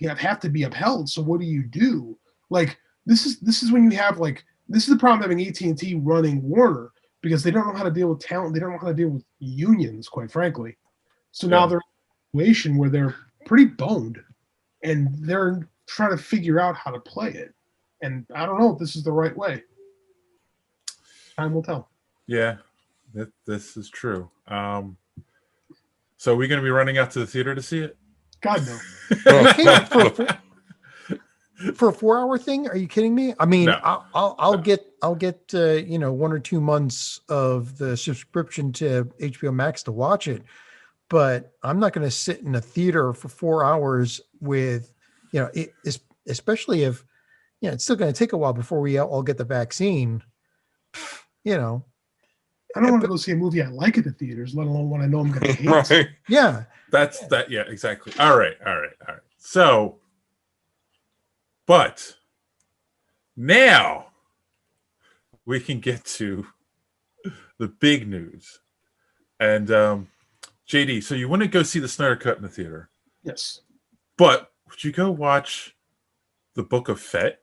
upheld. So what do you do? Like this is when you have like this is the problem having AT&T running Warner, because they don't know how to deal with talent. They don't know how to deal with unions, quite frankly. So now
Yeah.
they're in a situation where they're pretty boned, and they're trying to figure out how to play it. And I don't know if this is the right way. Time will tell.
yeah, this is true. So are we going to be running out to the theater to see it?
God no.
For a 4-hour thing, are you kidding me? I mean,
No.
I'll get 1 or 2 months of the subscription to HBO Max to watch it, but I'm not going to sit in a theater for 4 hours with, especially if, it's still going to take a while before we all get the vaccine.
I don't want to go see a movie I like at the theaters, let alone one I know I'm going to hate.
Right.
Yeah.
That's that. Yeah, exactly. All right. So, but now we can get to the big news. And JD, so you wouldn't go see the Snyder Cut in the theater,
Yes.
but would you go watch the Book of Fett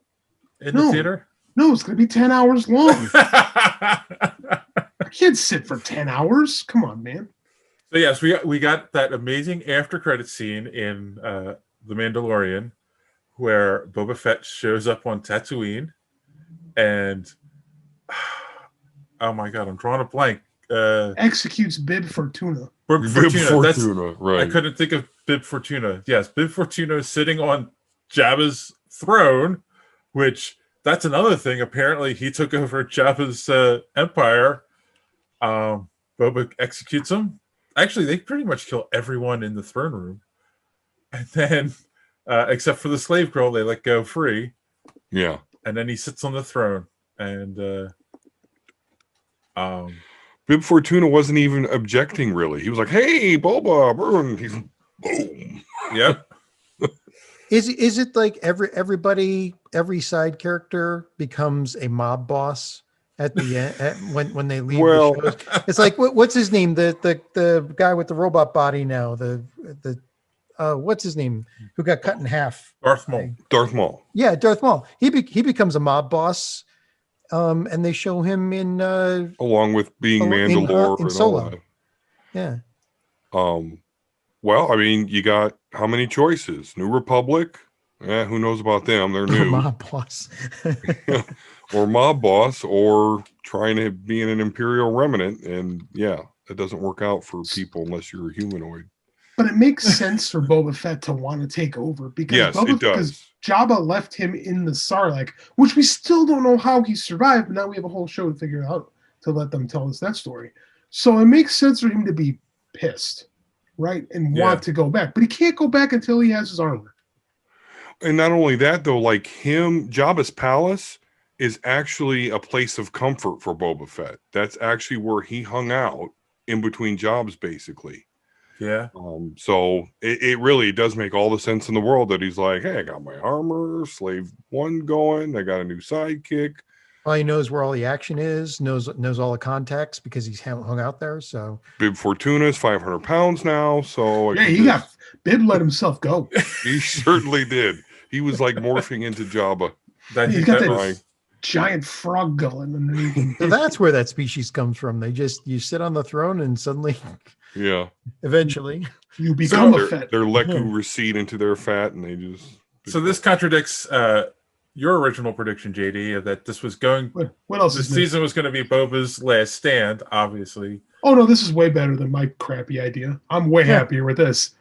in the
No.
theater?
No, it's going to be 10 hours long. I can't sit for 10 hours. Come on, man.
So yes, we got that amazing after credit scene in The Mandalorian, where Boba Fett shows up on Tatooine, and oh my god, I'm drawing a blank.
Executes Bib Fortuna.
Bib Fortuna.
Fortuna, right.
I couldn't think of Bib Fortuna. Yes, Bib Fortuna is sitting on Jabba's throne, which that's another thing. Apparently, he took over Jabba's empire. Boba executes him. Actually, they pretty much kill everyone in the throne room, and then except for the slave girl, they let go free.
Yeah.
And then he sits on the throne, and
Bib Fortuna wasn't even objecting, really. He was like, hey, Boba, burn. He's boom.
yep.
Is it like every side character becomes a mob boss at the end when they leave
Well-
the shows? It's like what's his name? The guy with the robot body now. The what's his name? Who got cut in half?
Darth Maul.
Darth Maul.
Yeah, Darth Maul. He becomes a mob boss, and they show him in
Along with being Mandalore
in
and
Solo.
all that.
Yeah.
Well, I mean, you got how many choices? New Republic? Who knows about them? They're new.
Mob boss.
Or mob boss, or trying to be in an Imperial remnant. And yeah, it doesn't work out for people unless you're a humanoid.
But it makes sense for Boba Fett to want to take over because
Yes, it
because
does.
Jabba left him in the Sarlacc, which we still don't know how he survived. But now we have a whole show to figure out to let them tell us that story. So it makes sense for him to be pissed, right, and
Yeah.
want to go back. But he can't go back until he has his armor.
And not only that, though, like Jabba's palace is actually a place of comfort for Boba Fett. That's actually where he hung out in between jobs, basically.
Yeah.
So it really does make all the sense in the world that he's like, hey, I got my armor, slave one going, I got a new sidekick.
Well, he knows where all the action is, knows all the contacts because he's hung out there. So
Bib Fortuna is 500 pounds now. So
Yeah, he got Bib let himself go.
he certainly did. He was like morphing into Jabba.
I
He's
think
got
that
that
was,
giant frog gullet underneath him.
So that's where that species comes from. You sit on the throne and suddenly,
Yeah.
eventually,
You become a
Their
Fett.
Leku recede into their fat and they just.
so this contradicts your original prediction, JD, of that this was going
What else
this
is new?
season was going to be Boba's last stand, obviously.
Oh no, this is way better than my crappy idea. I'm way happier with this.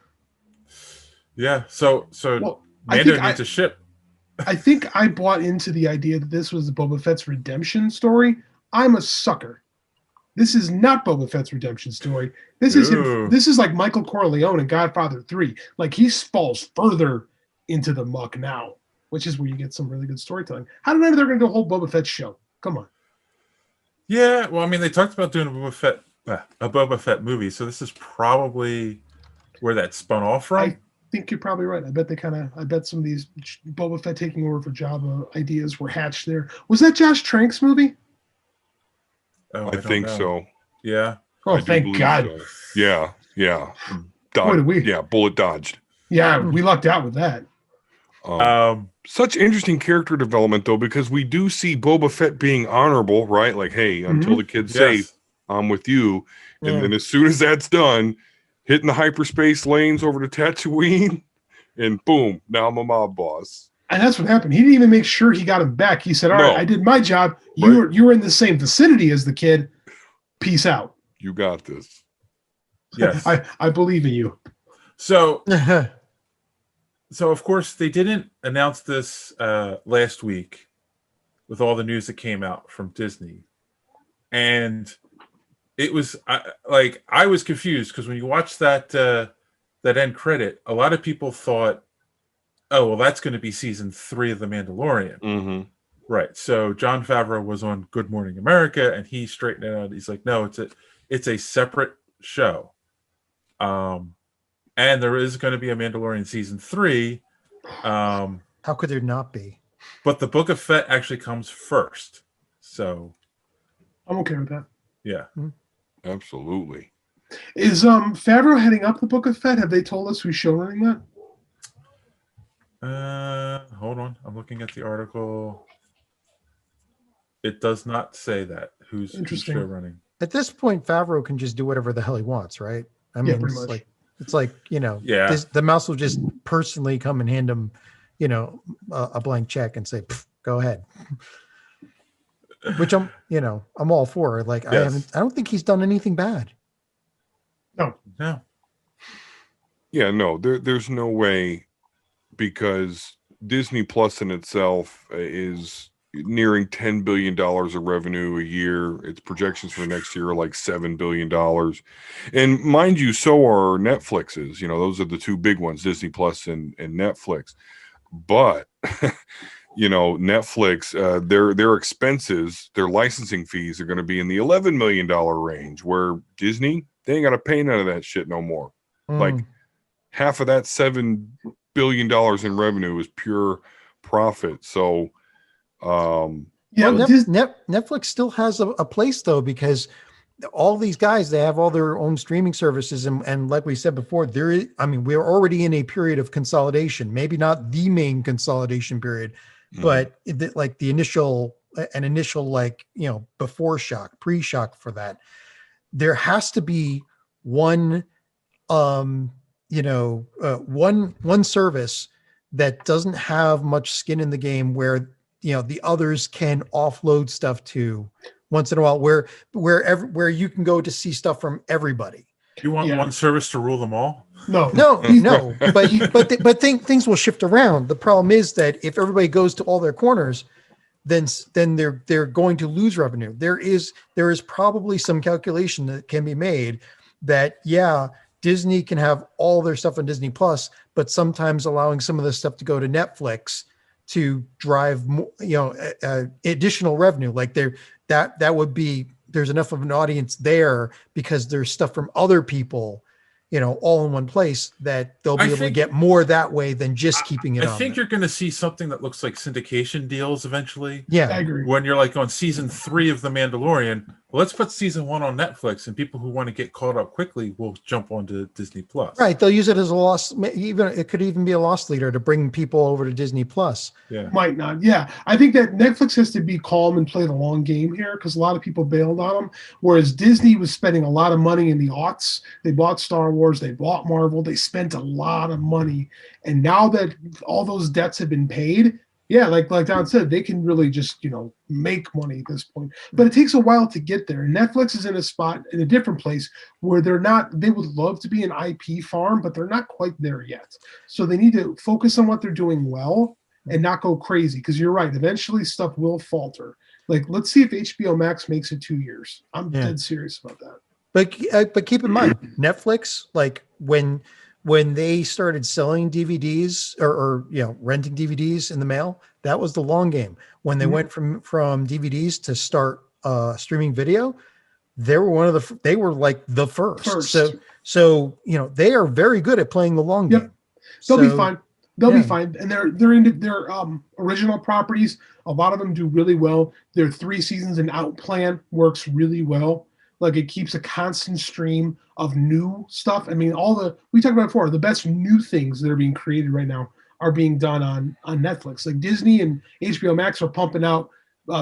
Yeah. So
Well, I
Mando
think
needs a ship.
I think I bought into the idea that this was Boba Fett's redemption story. I'm a sucker. This is not Boba Fett's redemption story. This is
Ooh.
him. This is like Michael Corleone in Godfather 3. Like he falls further into the muck now, which is where you get some really good storytelling. How did I know they're going to do a whole Boba Fett show? Come on.
Yeah. Well, I mean, they talked about doing a Boba Fett a Boba Fett movie. So this is probably where that spun off from.
I think you're probably right. I bet some of these Boba Fett taking over for Jabba ideas were hatched there. Was that Josh Trank's movie?
Oh,
I
don't
think
know.
so.
Yeah.
Oh,
I do
thank
believe
God.
so. Yeah.
Boy, did we-
Yeah, bullet dodged.
Yeah, we lucked out with that.
Such interesting character development, though, because we do see Boba Fett being honorable, right? Like, hey, until the kid's safe,
Yes.
I'm with you. And
Yeah.
then as soon as that's done, hitting the hyperspace lanes over to Tatooine, and boom, now I'm a mob boss.
And that's what happened. He didn't even make sure he got him back. He said, "All right,
No.
I did my job.
Right.
You were in the same vicinity as the kid. Peace out.
You got this.
Yes.
I believe in you."
So of course they didn't announce this last week with all the news that came out from Disney, and it was I was confused because when you watch that end credit, a lot of people thought, oh well, that's going to be season 3 of The Mandalorian.
Mm-hmm.
Right. So Jon Favreau was on Good Morning America, and he straightened it out. He's like, no, it's a separate show. And there is going to be a Mandalorian season 3.
How could there not be?
But the Book of Fett actually comes first. So
I'm okay with that.
yeah.
Absolutely.
Is Favreau heading up the Book of Fett? Have they told us who's showrunning that?
Hold on. I'm looking at the article. It does not say that. Who's
Interesting.
show running.
At this point, Favreau can just do whatever the hell he wants, right? I
Yeah,
mean,
pretty
it's
much.
like
Yeah.
the mouse will just personally come and hand him, a blank check and say, "Go ahead." Which I'm all for. Like I don't think he's done anything bad.
No.
Yeah, no, there's no way, because Disney Plus in itself is nearing $10 billion of revenue a year. Its projections for next year are like $7 billion. And mind you, so are Netflix's. Those are the two big ones, Disney Plus and Netflix. But Netflix, their expenses, their licensing fees are going to be in the $11 million range, where Disney, they ain't got to pay none of that shit no more. Like half of that $7 billion in revenue is pure profit. So,
Netflix still has a place though, because all these guys, they have all their own streaming services, and like we said before, we're already in a period of consolidation. Maybe not the main consolidation period, but like the initial before shock, pre-shock for that. There has to be one one service that doesn't have much skin in the game, where the others can offload stuff to once in a while, where you can go to see stuff from everybody.
You want one service to rule them all?
No.
But things will shift around. The problem is that if everybody goes to all their corners, then they're going to lose revenue. There is probably some calculation that can be made that Disney can have all their stuff on Disney Plus, but sometimes allowing some of the stuff to go to Netflix to drive more, additional revenue. Like that would be, there's enough of an audience there because there's stuff from other people, all in one place, that they'll be able to get more that way than just keeping it on.
I think you're going to see something that looks like syndication deals eventually.
Yeah,
I agree.
When you're like on season 3 of The Mandalorian, well, let's put season 1 on Netflix, and people who want to get caught up quickly will jump onto Disney Plus.
Right. They'll use it as a loss. It could even be a loss leader to bring people over to Disney Plus.
Yeah.
Might not. Yeah. I think that Netflix has to be calm and play the long game here, because a lot of people bailed on them. Whereas Disney was spending a lot of money in the aughts. They bought Star Wars. They bought Marvel. They spent a lot of money. And now that all those debts have been paid, like Don said, they can really just, make money at this point. But it takes a while to get there. Netflix is in a different place where they would love to be an IP farm, but they're not quite there yet. So they need to focus on what they're doing well and not go crazy, because you're right. Eventually stuff will falter. Like, let's see if HBO Max makes it 2 years. I'm dead serious about that.
But keep in mind, Netflix, like when they started selling DVDs or renting DVDs in the mail, that was the long game. When they went from DVDs to start streaming video, they were one of the they were like the first.
First.
So they are very good at playing the long
Yep.
game.
They'll be
So,
fine. They'll be
yeah.
fine. And they're into their original properties. A lot of them do really well. Their 3 seasons and out plan works really well. Like it keeps a constant stream of new stuff. I mean, we talked about before, the best new things that are being created right now are being done on Netflix. Like Disney and HBO Max are pumping out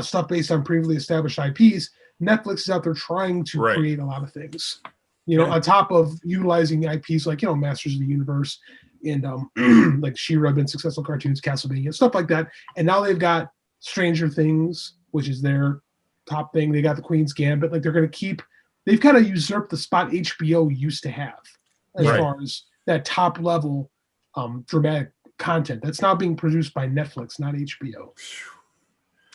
stuff based on previously established IPs. Netflix is out there trying to
Right.
create a lot of things.
Yeah.
On top of utilizing IPs like Masters of the Universe and like She-Ra and successful cartoons, Castlevania, stuff like that. And now they've got Stranger Things, which is their top thing. They got the Queen's Gambit. Like they've kind of usurped the spot HBO used to have as
Right.
far as that top level dramatic content that's now being produced by Netflix, not HBO.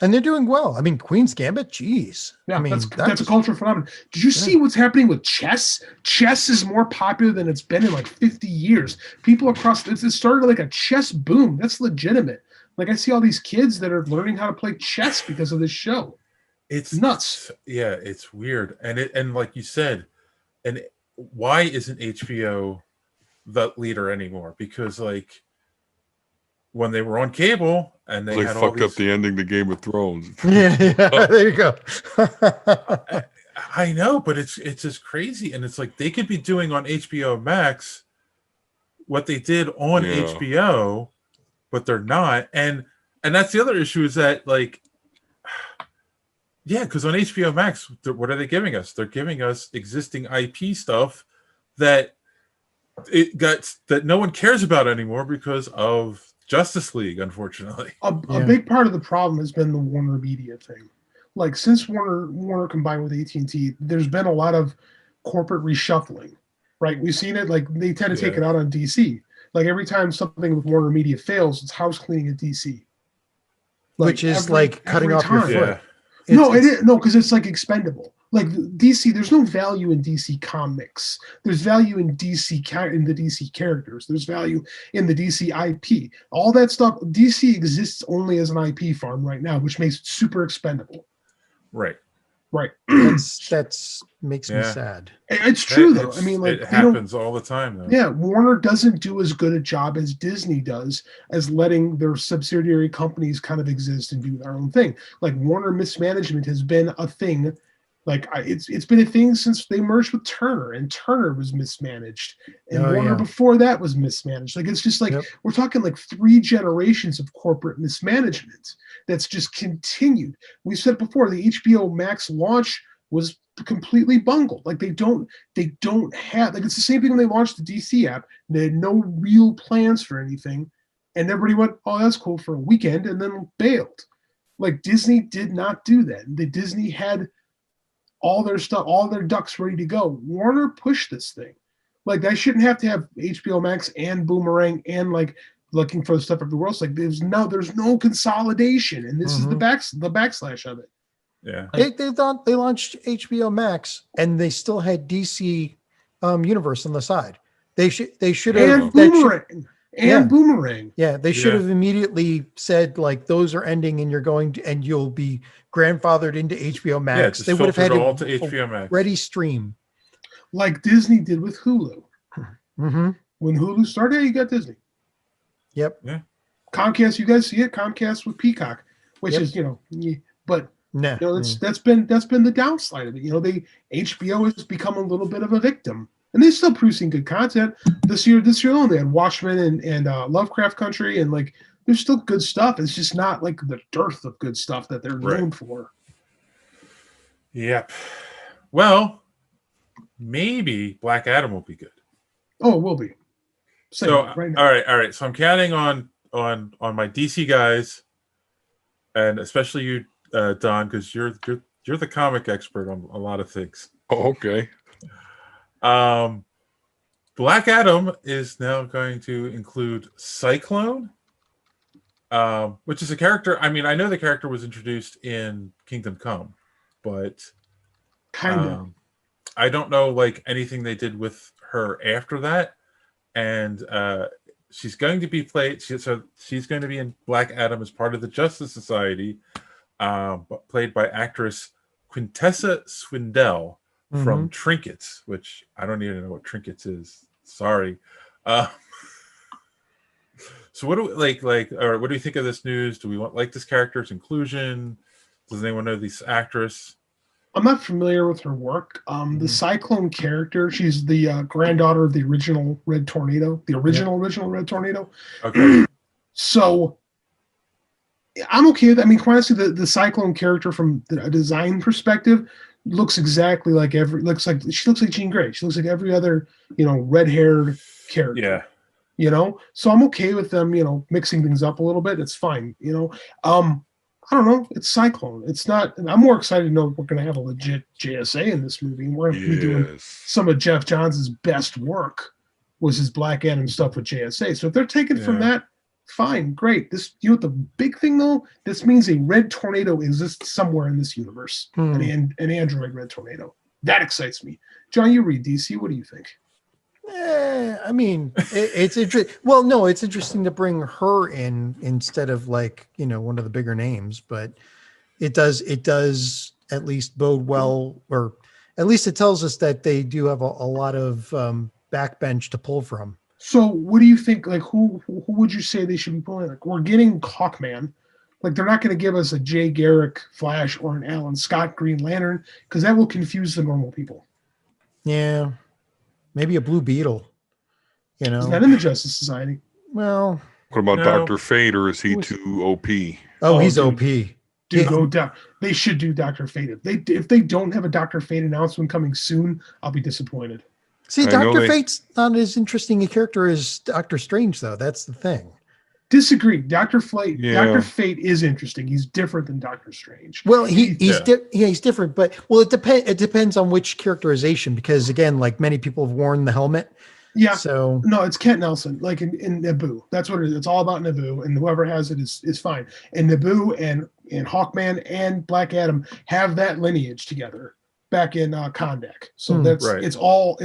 And they're doing well. I mean, Queen's Gambit, geez.
Yeah,
I mean,
that's a cultural phenomenon. Did you see what's happening with chess? Chess is more popular than it's been in like 50 years. People across it started like a chess boom. That's legitimate. Like I see all these kids that are learning how to play chess because of this show.
It's
nuts.
Yeah, it's weird. And like you said, and why isn't HBO the leader anymore? Because like when they were on cable and they
They
had all
fucked up
these,
the ending to Game of Thrones.
yeah, there you go.
I know, but it's just crazy. And it's like they could be doing on HBO Max what they did on
Yeah.
HBO, but they're not. And that's the other issue is that like, yeah, because on HBO Max, what are they giving us? They're giving us existing IP stuff that no one cares about anymore because of Justice League, unfortunately.
A big part of the problem has been the Warner Media thing. Like since Warner combined with AT&T, there's been a lot of corporate reshuffling, right? We've seen it. Like they tend to take it out on DC. Like every time something with Warner Media fails, it's house cleaning at DC. Like
Which is like cutting off your foot.
Yeah.
No, because it's like expendable. Like DC, there's no value in DC comics. There's value in the DC characters. There's value in the DC IP. All that stuff. DC exists only as an IP farm right now, which makes it super expendable.
Right.
That's makes me
Yeah.
sad.
It's true though. I mean, like
it happens all the time though.
Yeah, Warner doesn't do as good a job as Disney does as letting their subsidiary companies kind of exist and do their own thing. Like Warner mismanagement has been a thing. Like it's been a thing since they merged with Turner, and Turner was mismanaged, and Warner before that was mismanaged. Like it's just like we're talking like 3 generations of corporate mismanagement that's just continued. We said before the HBO Max launch was completely bungled. Like they don't have, like it's the same thing when they launched the DC app. They had no real plans for anything, and everybody went, "Oh, that's cool" for a weekend, and then bailed. Like Disney did not do that. Disney had all their stuff, all their ducks ready to go. Warner pushed this thing. Like I shouldn't have to have HBO Max and Boomerang and like looking for the stuff everywhere else. Like there's no consolidation, and this is the backslash of it.
Yeah.
They launched HBO Max and they still had DC Universe on the side. They should have
and Boomerang. Boomerang.
Yeah, they should have immediately said like those are ending and you'll be grandfathered into HBO Max.
Yeah, just
they would have had
all to HBO Max.
ready stream.
Like Disney did with Hulu.
Mm-hmm.
When Hulu started, you got Disney.
Yep.
Yeah.
Comcast, you guys see it? Comcast with Peacock, which is, but that's been the downside of it. HBO has become a little bit of a victim. And they're still producing good content. This year alone, they had Watchmen and Lovecraft Country, and like there's still good stuff. It's just not like the dearth of good stuff that they're known for.
Yep. Well, maybe Black Adam will be good.
Oh, it will be.
So right now. All right. So I'm counting on my DC guys, and especially you, Don, because you're the comic expert on a lot of things.
Oh, okay.
Black Adam is now going to include Cyclone, which is a character. I mean, I know the character was introduced in Kingdom Come, but I don't know like anything they did with her after that. And she's going to be she's going to be in Black Adam as part of the Justice Society, played by actress Quintessa Swindell. from Trinkets, which I don't even know what Trinkets is. Sorry. So what do we or what do you think of this news? Do we like this character's inclusion? Does anyone know this actress?
I'm not familiar with her work. The Cyclone character, she's the granddaughter of the original Red Tornado, original Red Tornado.
Okay.
So I'm okay with that. I mean, quite honestly, the Cyclone character from a design perspective looks exactly like she looks like Jean Grey. She looks like every other, red-haired character.
Yeah.
So I'm okay with them, mixing things up a little bit. It's fine. I don't know. It's Cyclone. It's not. I'm more excited to know we're going to have a legit JSA in this movie. We're going to be doing some of Jeff Johns' best work was his Black Adam stuff with JSA. So if they're taking from that, fine, great. This, what the big thing though? This means a Red Tornado exists somewhere in this universe. An android Red Tornado. That excites me. John, you read DC. What do you think?
I mean, it's interesting. Well, no, it's interesting to bring her in instead of one of the bigger names, but it does at least bode well, or at least it tells us that they do have a lot of backbench to pull from.
So what do you think? Like, who would you say they should be pulling? Like, we're getting Hawkman. Like, they're not going to give us a Jay Garrick Flash or an Alan Scott Green Lantern, because that will confuse the normal people.
Yeah. Maybe a Blue Beetle,
Is that in the Justice Society?
Well,
what about Dr. Fate, or is he too OP?
Oh, he's OP.
Dude, go down. They should do Dr. Fate. If they don't have a Dr. Fate announcement coming soon, I'll be disappointed.
See, Dr. Fate's not as interesting a character as Doctor Strange, though. That's the thing.
Disagree. Dr. Fate is interesting. He's different than Doctor Strange.
Well, he's different, but it depends on which characterization, because again, like many people have worn the helmet.
Yeah.
So
no, it's Kent Nelson, like in Naboo. That's what it is. It's all about Naboo, and whoever has it is fine. And Naboo and Hawkman and Black Adam have that lineage together back in Kondak. So that's it's all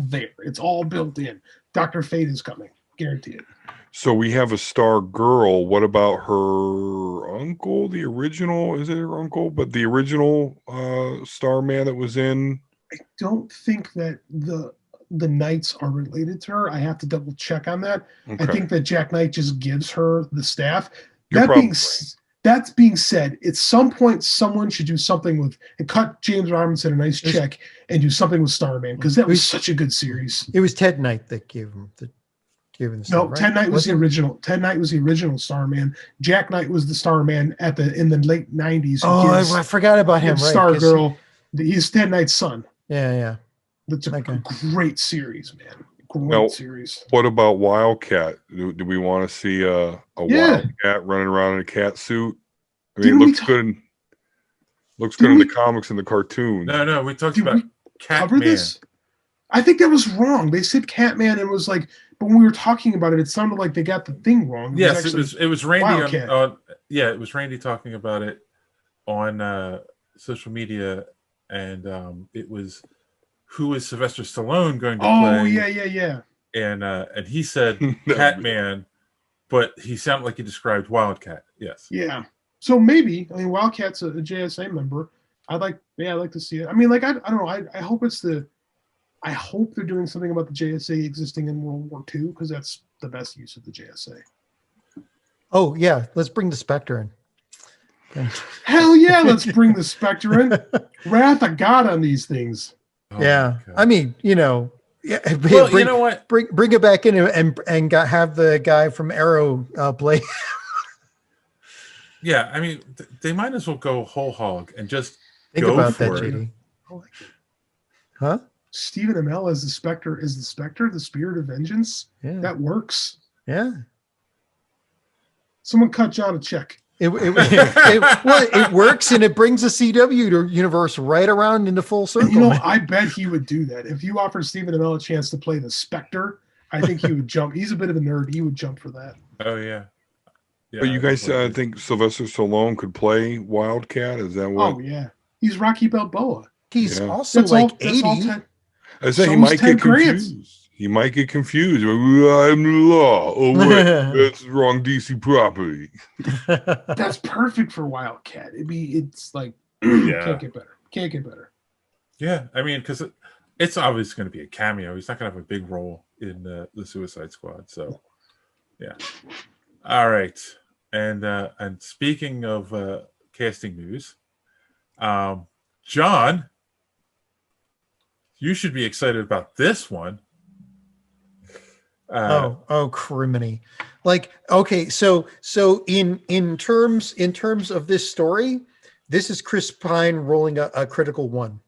there. It's all built in. Dr. Fate is coming, guarantee it.
So we have a Star Girl. What about her uncle? The original, is it her uncle? But the original Starman that was in.
I don't think that the Knights are related to her. I have to double check on that. Okay. I think that Jack Knight just gives her the staff. That being said, at some point someone should do something and cut James Robinson a nice check and do something with Starman, because that was such a good series.
It was Ted Knight that gave him the.
Ted Knight was the original. Ted Knight was the original Starman. Jack Knight was the Starman in the late 90s.
Oh, I forgot about him.
Star Girl. He's Ted Knight's son.
Yeah.
That's a great series, man. Great series.
What about Wildcat? Do we want to see a Wildcat running around in a cat suit? I mean, it looks good. Looks good in the comics and the cartoons.
No, we talked about Catman.
I think that was wrong. They said Catman and was like, but when we were talking about it sounded like they got the thing wrong.
It was Randy. It was Randy talking about it on social media, and it was who is Sylvester Stallone going to play?
Oh yeah.
And he said Catman, but he sounded like he described Wildcat. Yes.
Yeah. So maybe Wildcat's a JSA member. I'd like to see it. I mean, I don't know. I hope they're doing something about the JSA existing in World War II, because that's the best use of the JSA.
Oh yeah, let's bring the Spectre in.
Hell yeah, let's bring the Spectre in. Wrath of God on these things.
Oh, yeah, I mean,
well, you know what?
Bring it back in and have the guy from Arrow play.
Yeah, I mean, they might as well go whole hog and just
think
go
about
for
that,
it.
JD. Huh?
Stephen Amell as the Spectre, the Spirit of Vengeance. Yeah. That works.
Yeah.
Someone cut John a check.
It works, and it brings the CW universe right around into full circle.
I bet he would do that. If you offered Stephen Amell a chance to play the Spectre, I think he would jump. He's a bit of a nerd. He would jump for that.
Oh, yeah.
But you guys think Sylvester Stallone could play Wildcat? Is that what?
Oh, yeah. He's Rocky Balboa.
He's also 80.
I say he might get confused. He might get confused. I'm the law. Oh, wait, that's the wrong DC property.
That's perfect for Wildcat. It's like, can't get better.
Yeah, I mean, because it's obviously going to be a cameo. He's not going to have a big role in the Suicide Squad. So, yeah. All right, and speaking of casting news, John, you should be excited about this one.
Criminy. Like, okay, so in terms of this story, this is Chris Pine rolling a critical one.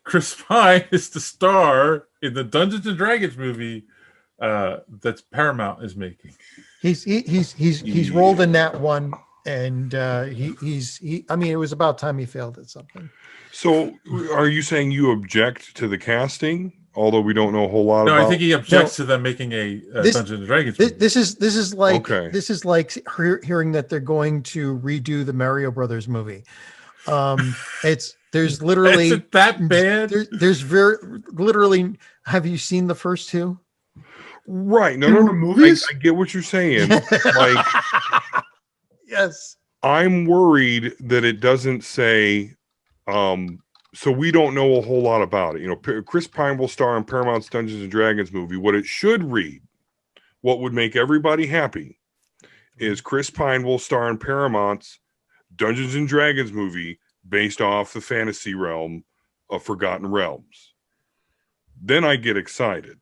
Chris Pine is the star in the Dungeons and Dragons movie that Paramount is making.
He's rolled in that one, and he's I mean, it was about time he failed at something.
So, are you saying you object to the casting? Although we don't know a whole lot
No,
about.
I think he objects to them making a Dungeons and Dragons movie.
This is like
Okay.
this is like hearing that they're going to redo the Mario Brothers movie. There's literally
Is it that bad?
There's very literally. Have you seen the first two?
Right. No,
There
no,
were
no.
movies?
I get what you're saying. Like,
Yes.
I'm worried that it doesn't say, so we don't know a whole lot about it. You know, Chris Pine will star in Paramount's Dungeons and Dragons movie. What it should read, what would make everybody happy, is Chris Pine will star in Paramount's Dungeons and Dragons movie based off the fantasy realm of Forgotten Realms. Then I get excited.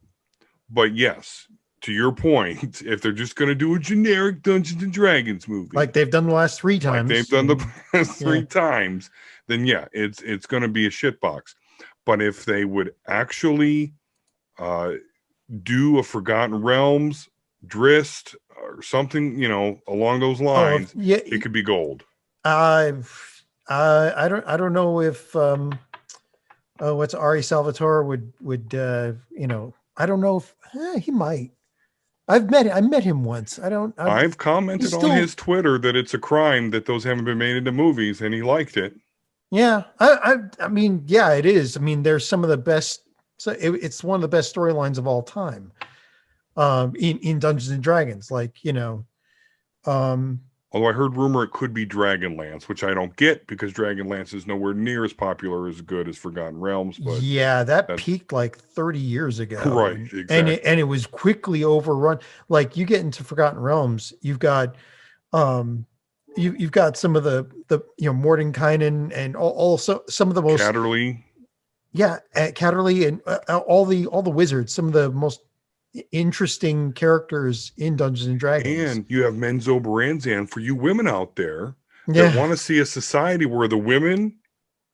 But yes, to your point, if they're just going to do a generic Dungeons and Dragons movie,
Like they've done the last three times.
like they've done the past three
Yeah.
times, then yeah, it's going to be a shitbox. But if they would actually do a Forgotten Realms, Drist, or something, you know, along those lines,
yeah.
it could be gold.
I don't know if what's Ari Salvatore would you know, I don't know if he might. I met him once.
I've commented
still-
on his Twitter that it's a crime that those haven't been made into movies, and he liked it.
Yeah, I mean, yeah, it is. I mean, there's some of the best. So it's one of the best storylines of all time. In Dungeons and Dragons, like, you know,
Although I heard rumor it could be Dragonlance, which I don't get because Dragonlance is nowhere near as popular as good as Forgotten Realms. But
yeah, that
that's-
peaked like 30 years ago,
Right,
And
exactly.
and it was quickly overrun. Like you get into Forgotten Realms, you've got you've got some of the you know, Mordenkainen and also some of the most
Catterley,
Catterley and all the wizards, some of the most interesting characters in Dungeons and Dragons.
and you have Menzo Baranzan for you women out there that
Yeah,
want to see a society where the women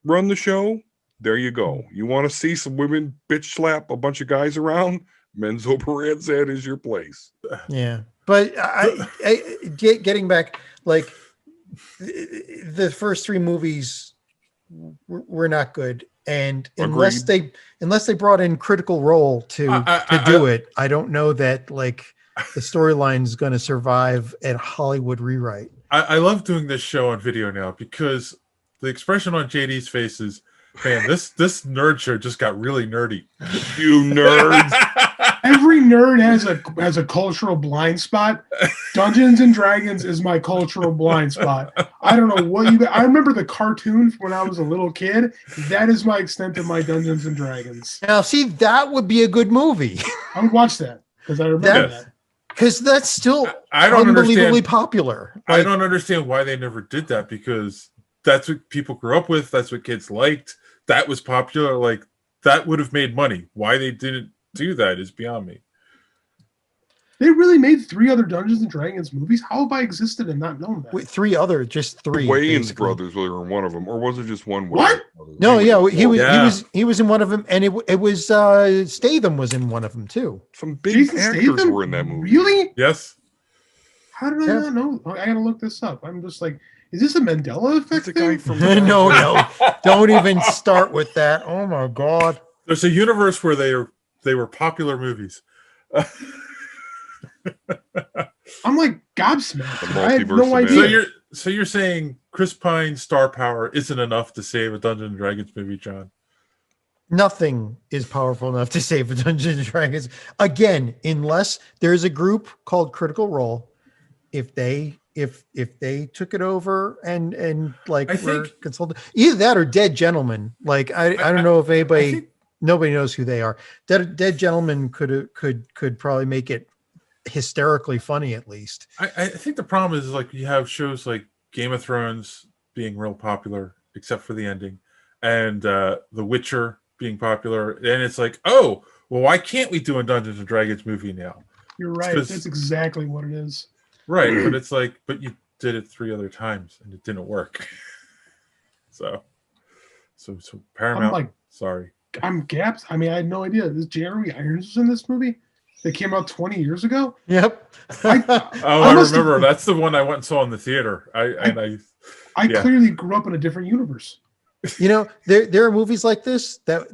run the show. There you go. You want to see some women bitch slap a bunch of guys around? Menzo Baranzan is your place.
yeah. But getting back, like the first three movies were not good, and unless they brought in Critical Role to do it, I don't know that like the storyline is going to survive a Hollywood rewrite.
I love doing this show on video now because the expression on JD's face is, man, this nerd show just got really nerdy.
You nerds.
Every nerd has a cultural blind spot. Dungeons and Dragons is my cultural blind spot. I don't know what you. I remember the cartoon from when I was a little kid. That is my extent of my Dungeons and Dragons.
Now, see, that would be a good movie
I would watch that because I remember that.
because that's still
I don't
unbelievably
understand.
popular.
I
Like,
don't understand why they never did that because that's what people grew up with. That's what kids liked. That was popular. Like that would have made money. Why they didn't do that is beyond me.
They really made 3 other Dungeons and Dragons movies. How have I existed and not known that?
with three.
The Wayans
basically.
brothers were in one of them, or was it just one?
What?
Wayans brothers?
No, yeah, he was
Yeah.
he was in one of them, and it was Statham was in one of them too.
Some big
Jason
actors
Statham?
were in that movie.
Really?
Yes.
How did I
Yeah.
not know? I gotta look this up. I'm just like, is this a Mandela effect
That's the guy
thing?
from
No, don't even start with that. Oh my god.
There's a universe where they were popular movies.
I'm like gobsmacked.
The
I had
multiverse
no
of
idea.
So you're saying Chris Pine's star power isn't enough to save a Dungeons and Dragons movie, John?
Nothing is powerful enough to save a Dungeons and Dragons again, unless there's a group called Critical Role. If they if they took it over and like
I
were
think-
consulted, either that or Dead Gentlemen. Like I don't know if anybody, nobody knows who they are. Dead Gentlemen could probably make it hysterically funny at least.
I think the problem is like you have shows like Game of Thrones being real popular, except for the ending, and The Witcher being popular, and it's like, oh, well, why can't we do a Dungeons and Dragons movie now?
You're right. That's exactly what it is.
Right, but it's like, but you did it 3 other times and it didn't work. So Paramount. Sorry,
I'm gapped. I mean, I had no idea. This Jeremy Irons was in this movie that came out 20 years ago.
Yep.
I remember. That's the one I went and saw in the theater. I
clearly grew up in a different universe.
You know, there are movies like this that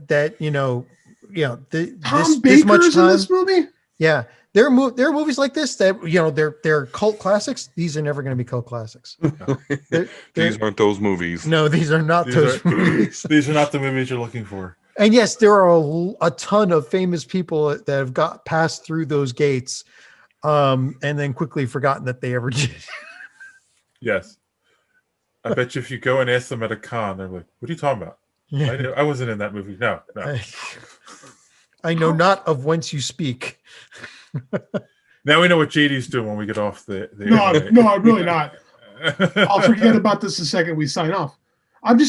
Tom
Baker's in this movie.
Yeah, there are movies like this that they're cult classics. These are never going to be cult classics.
These aren't those movies.
No, these are not those movies.
These are not the movies you're looking for.
And yes, there are a ton of famous people that have passed through those gates, and then quickly forgotten that they ever did.
Yes. I bet you if you go and ask them at a con, they're like, what are you talking about?
Yeah.
I wasn't in that movie. No.
I know not of whence you speak.
Now
we know what JD's doing when we get off the
No, I'm really not. I'll forget about this the second we sign off. I'm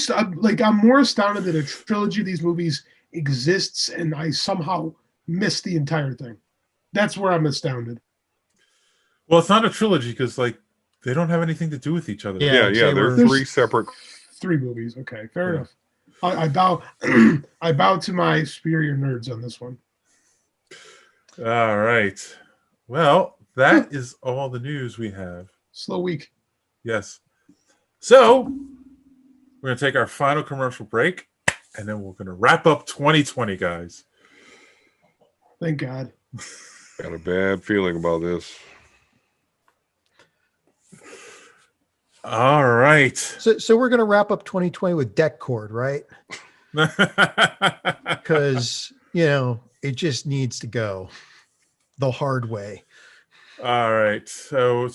more astounded that a trilogy of these movies exists and I somehow missed the entire thing. That's where I'm astounded.
Well, it's not a trilogy because they don't have anything to do with each other.
Yeah. They're 3 separate.
3 movies. Okay, fair enough. I bow. I bow to my superior nerds on this one.
All right. Well, that is all the news we have.
Slow week.
Yes. So we're going to take our final commercial break, and then we're going to wrap up 2020, guys.
Thank God.
Got a bad feeling about this.
All right.
So we're going to wrap up 2020 with deck cord, right? Because, it just needs to go the hard way.
All right. So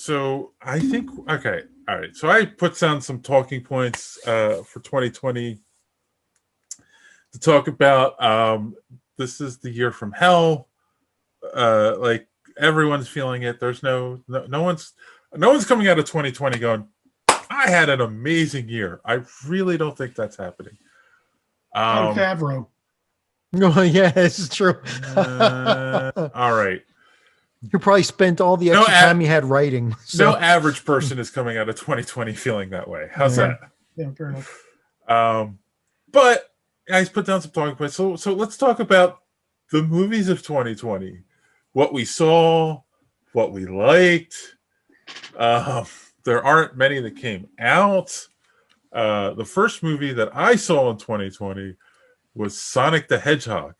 I think, okay. All right. So I put down some talking points for 2020 to talk about. This is the year from hell. Everyone's feeling it. There's no one's coming out of 2020 going, I had an amazing year. I really don't think that's happening.
Favreau.
No, yeah, this is true.
All right.
You probably spent all the extra time you had writing.
So. No average person is coming out of 2020 feeling that way. How's that?
Yeah, fair enough.
But I put down some talking points. So let's talk about the movies of 2020. What we saw, what we liked. There aren't many that came out. The first movie that I saw in 2020 was Sonic the Hedgehog.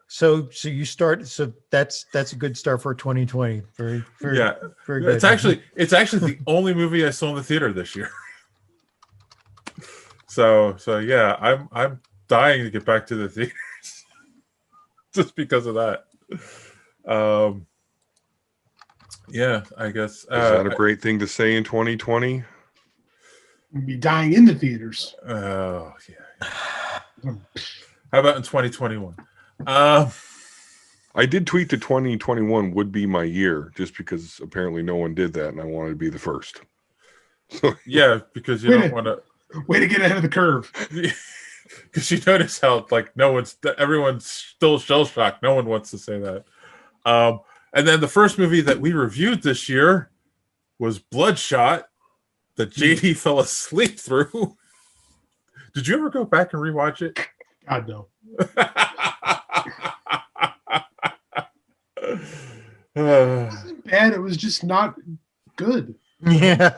So you start. So that's a good start for 2020. Very good.
It's actually the only movie I saw in the theater this year. So yeah, I'm dying to get back to the theaters just because of that. Yeah, I guess. Is
that a great thing to say in 2020?
You'd be dying in the theaters.
Oh, yeah. How about in 2021? I
did tweet that 2021 would be my year just because apparently no one did that and I wanted to be the first.
Yeah, because you don't want to.
Way to get ahead of the curve.
Because you notice how everyone's still shell-shocked. No one wants to say that. And then the first movie that we reviewed this year was Bloodshot, that JD fell asleep through. Did you ever go back and rewatch it?
God, no. It wasn't bad. It was just not good.
Yeah.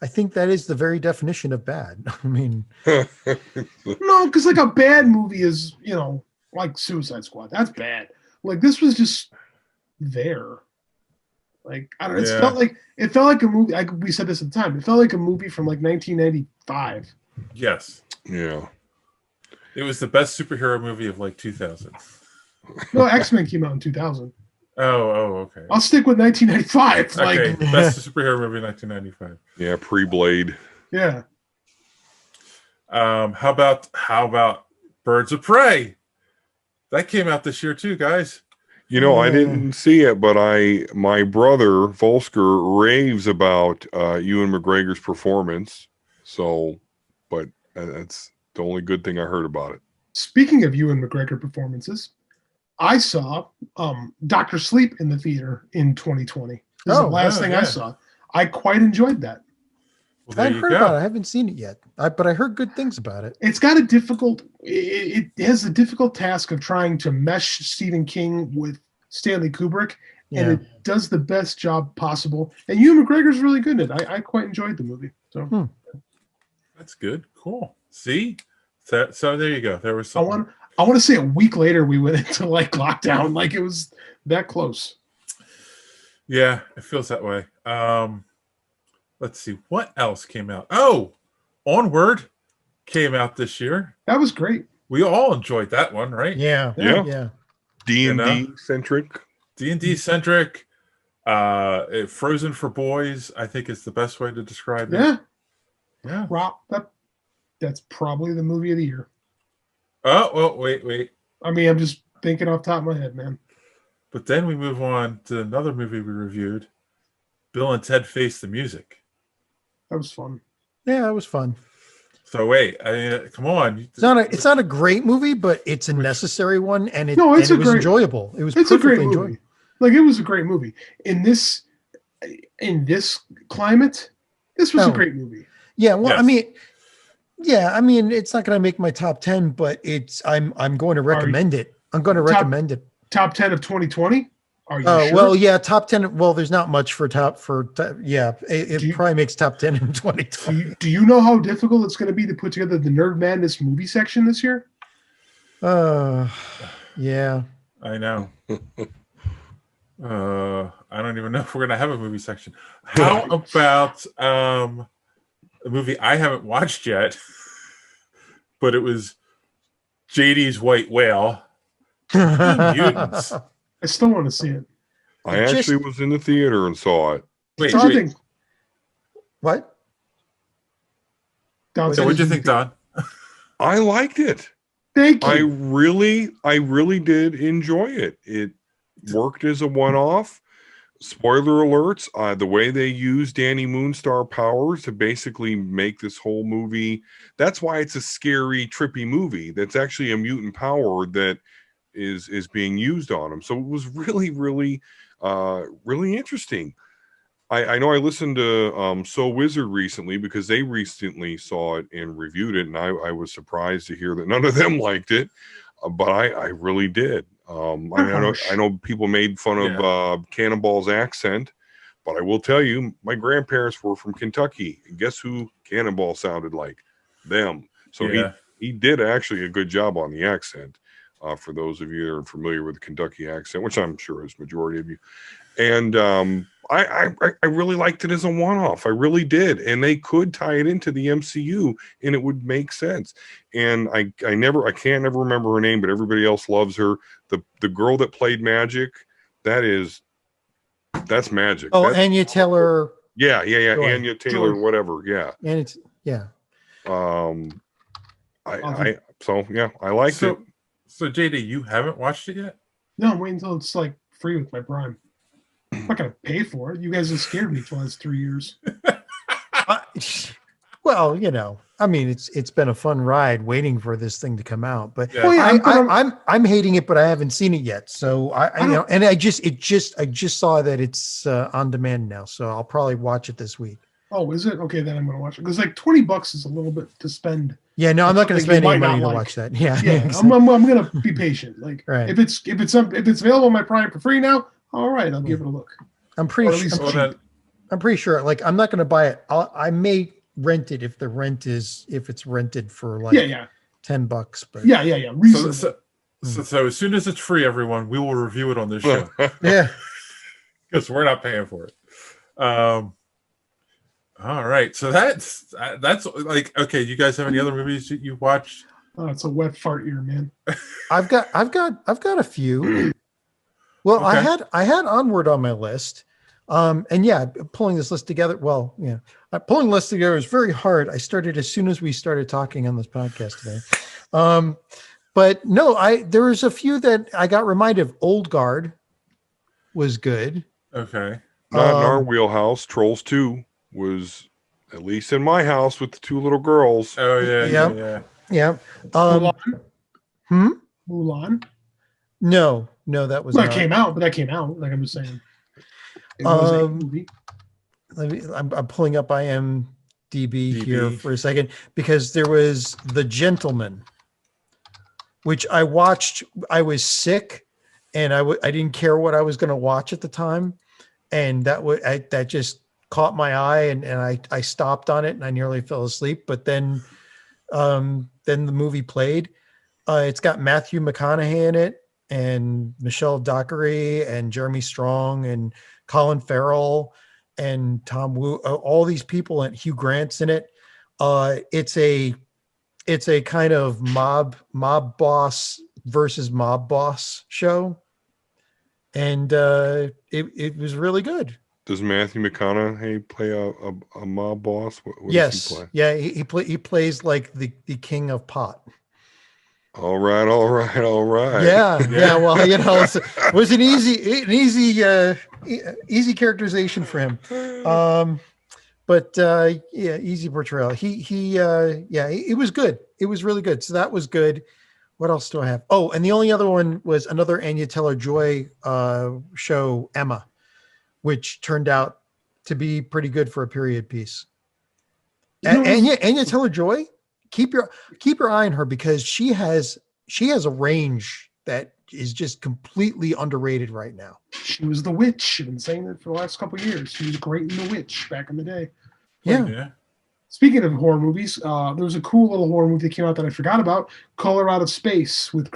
I think that is the very definition of bad. I mean,
no, because a bad movie is, like Suicide Squad. That's bad. This was just there. I don't know. It felt like a movie. We said this at the time. It felt like a movie from 1995.
Yes.
Yeah.
It was the best superhero movie of 2000.
No, X-Men came out in 2000.
Okay.
I'll stick with 1995.
Okay,
Like,
best superhero movie 1995.
Yeah, pre-Blade.
yeah.
How about Birds of Prey? That came out this year too, guys.
You know, I
Yeah.
didn't see it, but my brother Volsker raves about Ewan McGregor's performance. So, but that's the only good thing I heard about it.
Speaking of Ewan McGregor performances, I saw Dr. Sleep in the theater in 2020. This is the last thing I saw. I quite enjoyed that.
Well, there
I've
you
heard
go.
about it. I haven't seen it yet, but I heard good things about it.
It's got a difficult. It has a difficult task of trying to mesh Stephen King with Stanley Kubrick, and
Yeah.
it does the best job possible. And Ewan McGregor's really good at it. I quite enjoyed the movie. So
That's good. Cool. See, so there you go. There was
I
something.
want to say a week later we went into like lockdown. Like it was that close.
Yeah, it feels that way. Let's see what else came out. Oh, Onward came out this year.
That was great.
We all enjoyed that one, right?
Yeah.
Yeah.
Yeah.
D&D centric.
D&D centric. Frozen for boys, I think is the best way to describe it.
Yeah.
Yeah.
Rob, that's probably the movie of the year.
Oh, well, wait.
I mean, I'm just thinking off the top of my head, man.
But then we move on to another movie we reviewed, Bill and Ted Face the Music.
That was fun.
Yeah, it was fun.
So wait, I mean, come on.
It's not a great movie, but it's a necessary one, and it
No, it's
and it
a
was
great-
enjoyable. It was
It's a great
perfectly
movie.
enjoyable.
Like it was a great movie. In this climate, this was a
Oh.
great movie.
Yeah, well,
Yes.
I mean, it's not going to make my top 10, but I'm going to recommend it. I'm going to
Top-
recommend it.
Top 10 of 2020. Are you
Oh,
sure?
well, yeah, top 10. Well, there's not much it
Do you-
probably makes top 10 in 2020.
Do you know how difficult it's going to be to put together the Nerd Madness movie section this year?
Yeah.
I know. I don't even know if we're gonna have a movie section. How about a movie I haven't watched yet, but it was JD's White Whale. Mutants.
I still want to see it.
I actually was in the theater and saw it.
Wait,
So I think
What?
Don
so
said
what'd you
he-
think, Don?
I liked it.
Thank
I
you.
really did enjoy it. It worked as a one-off. Spoiler alerts, the way they use Danny Moonstar powers to basically make this whole movie, that's why it's a scary, trippy movie. That's actually a mutant power that is being used on him. So it was really interesting. I know I listened to So Wizard recently because they recently saw it and reviewed it, and I was surprised to hear that none of them liked it, but I really did. I know people made fun of Cannonball's accent, but I will tell you, my grandparents were from Kentucky, and guess who Cannonball sounded like? Them. So
Yeah.
he did actually a good job on the accent. For those of you that are familiar with the Kentucky accent, which I'm sure is majority of you, and I really liked it as a one-off. I really did, and they could tie it into the MCU, and it would make sense. And I can't never remember her name, but everybody else loves her. The girl that played Magic, that's Magic.
Oh,
That's-
Anya Taylor.
yeah,
Joy.
Anya Taylor,
Joy.
whatever. Yeah.
And it's, yeah.
I liked it.
So JD, you haven't watched it yet?
No, I'm waiting until it's like free with my Prime. I'm not gonna pay for it. You guys have scared me for the last 3 years.
Well, I mean, it's been a fun ride waiting for this thing to come out, but
Yeah.
Well, yeah,
I'm hating it, but I haven't seen it yet. So I just saw that it's on demand now, so I'll probably watch it this week.
Oh, is it? Okay, then I'm gonna watch it. Because like $20 is a little bit to spend.
Yeah, no, I'm not going to
Something you
spend any
might
money
not
to
like.
watch that. Yeah,
Yeah,
exactly.
I'm gonna be patient. Like
Right.
if it's available on my Prime for free now, all right, I'll give it a look.
I'm
Or
pretty
at least
Well,
cheap.
then,
I'm pretty sure. Like, I'm not going to buy it. I may rent it if it's rented for like
Yeah.
$10, but
Yeah. Reasonable.
so as soon as it's free, everyone, we will review it on this show
yeah.
because we're not paying for it. All right, so that's like, okay. You guys have any other movies that you watched?
Oh, it's a wet fart ear, man.
I've got a few. Well,
Okay.
I had Onward on my list. And yeah, pulling this list together. Well, yeah, pulling lists together is very hard. I started as soon as we started talking on this podcast today. But no, there was a few that I got reminded of. Old Guard was good.
Okay.
Not in our wheelhouse. Trolls 2 was, at least in my house with the two little girls.
Oh yeah,
Yeah.
yeah.
Yeah.
Mulan?
Hmm?
Mulan?
No, that was
Well,
not.
that came out, but that came out. Like I'm just saying. It was a movie.
I'm pulling up IMDb here
DB.
for a second because there was The Gentleman, which I watched. I was sick, and I didn't care what I was going to watch at the time, and that just caught my eye, and I stopped on it, and I nearly fell asleep. But then the movie played. It's got Matthew McConaughey in it, and Michelle Dockery, and Jeremy Strong, and Colin Farrell, and Tom Wu. All these people, and Hugh Grant's in it. It's a kind of mob boss versus mob boss show, and it was really good.
Does Matthew McConaughey play a mob boss? What
Yes,
does he play?
yeah, he plays like the king of pot.
All right.
Yeah. Well, it was an easy characterization for him. But yeah, easy portrayal. It was good. It was really good. So that was good. What else do I have? Oh, and the only other one was another Anya Taylor-Joy show, Emma, which turned out to be pretty good for a period piece. Anya Taylor-Joy, keep your eye on her because she has a range that is just completely underrated right now.
She was the witch. I've been saying that for the last couple of years. She was great in The Witch back in the day.
Yeah.
Yeah.
Speaking of horror movies, there was a cool little horror movie that came out that I forgot about, Color Out of Space with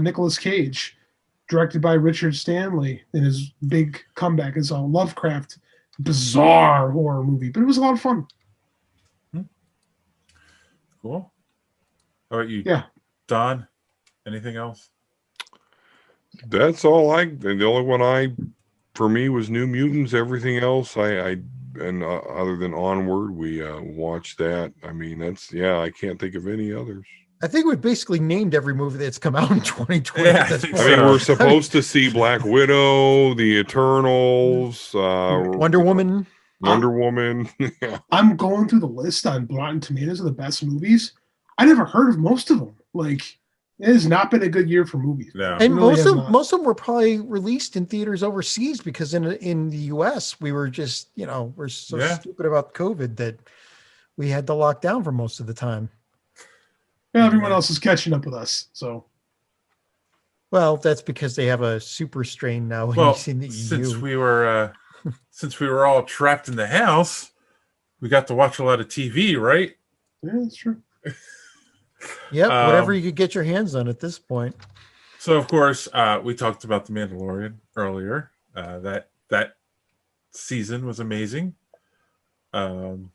Nicolas Cage, directed by Richard Stanley in his big comeback as a Lovecraft bizarre horror movie, but it was a lot of fun.
Cool. How about you?
Yeah.
Don, anything else?
That's all and the only one for me was New Mutants. Everything else other than Onward, we watched that. I mean, I can't think of any others.
I think we basically named every movie that's come out in 2020.
Yeah,
at this
I think
point.
I mean, we're supposed to see Black Widow, The Eternals,
Wonder Woman.
Wonder Woman. Yeah.
I'm going through the list on Rotten Tomatoes of the best movies. I never heard of most of them. Like, it has not been a good year for movies.
No.
And
really
most
has
of
not.
them were probably released in theaters overseas because in the US we were just, we're so stupid about COVID that we had to lock down for most of the time.
Yeah, everyone else is catching up with us. So,
Well, that's because they have a super strain now when
Well,
you've seen the EU.
since we were all trapped in the house, we got to watch a lot of TV, right?
yeah, that's true.
Yep, whatever you could get your hands on at this point.
So of course, we talked about the Mandalorian earlier. That season was amazing. And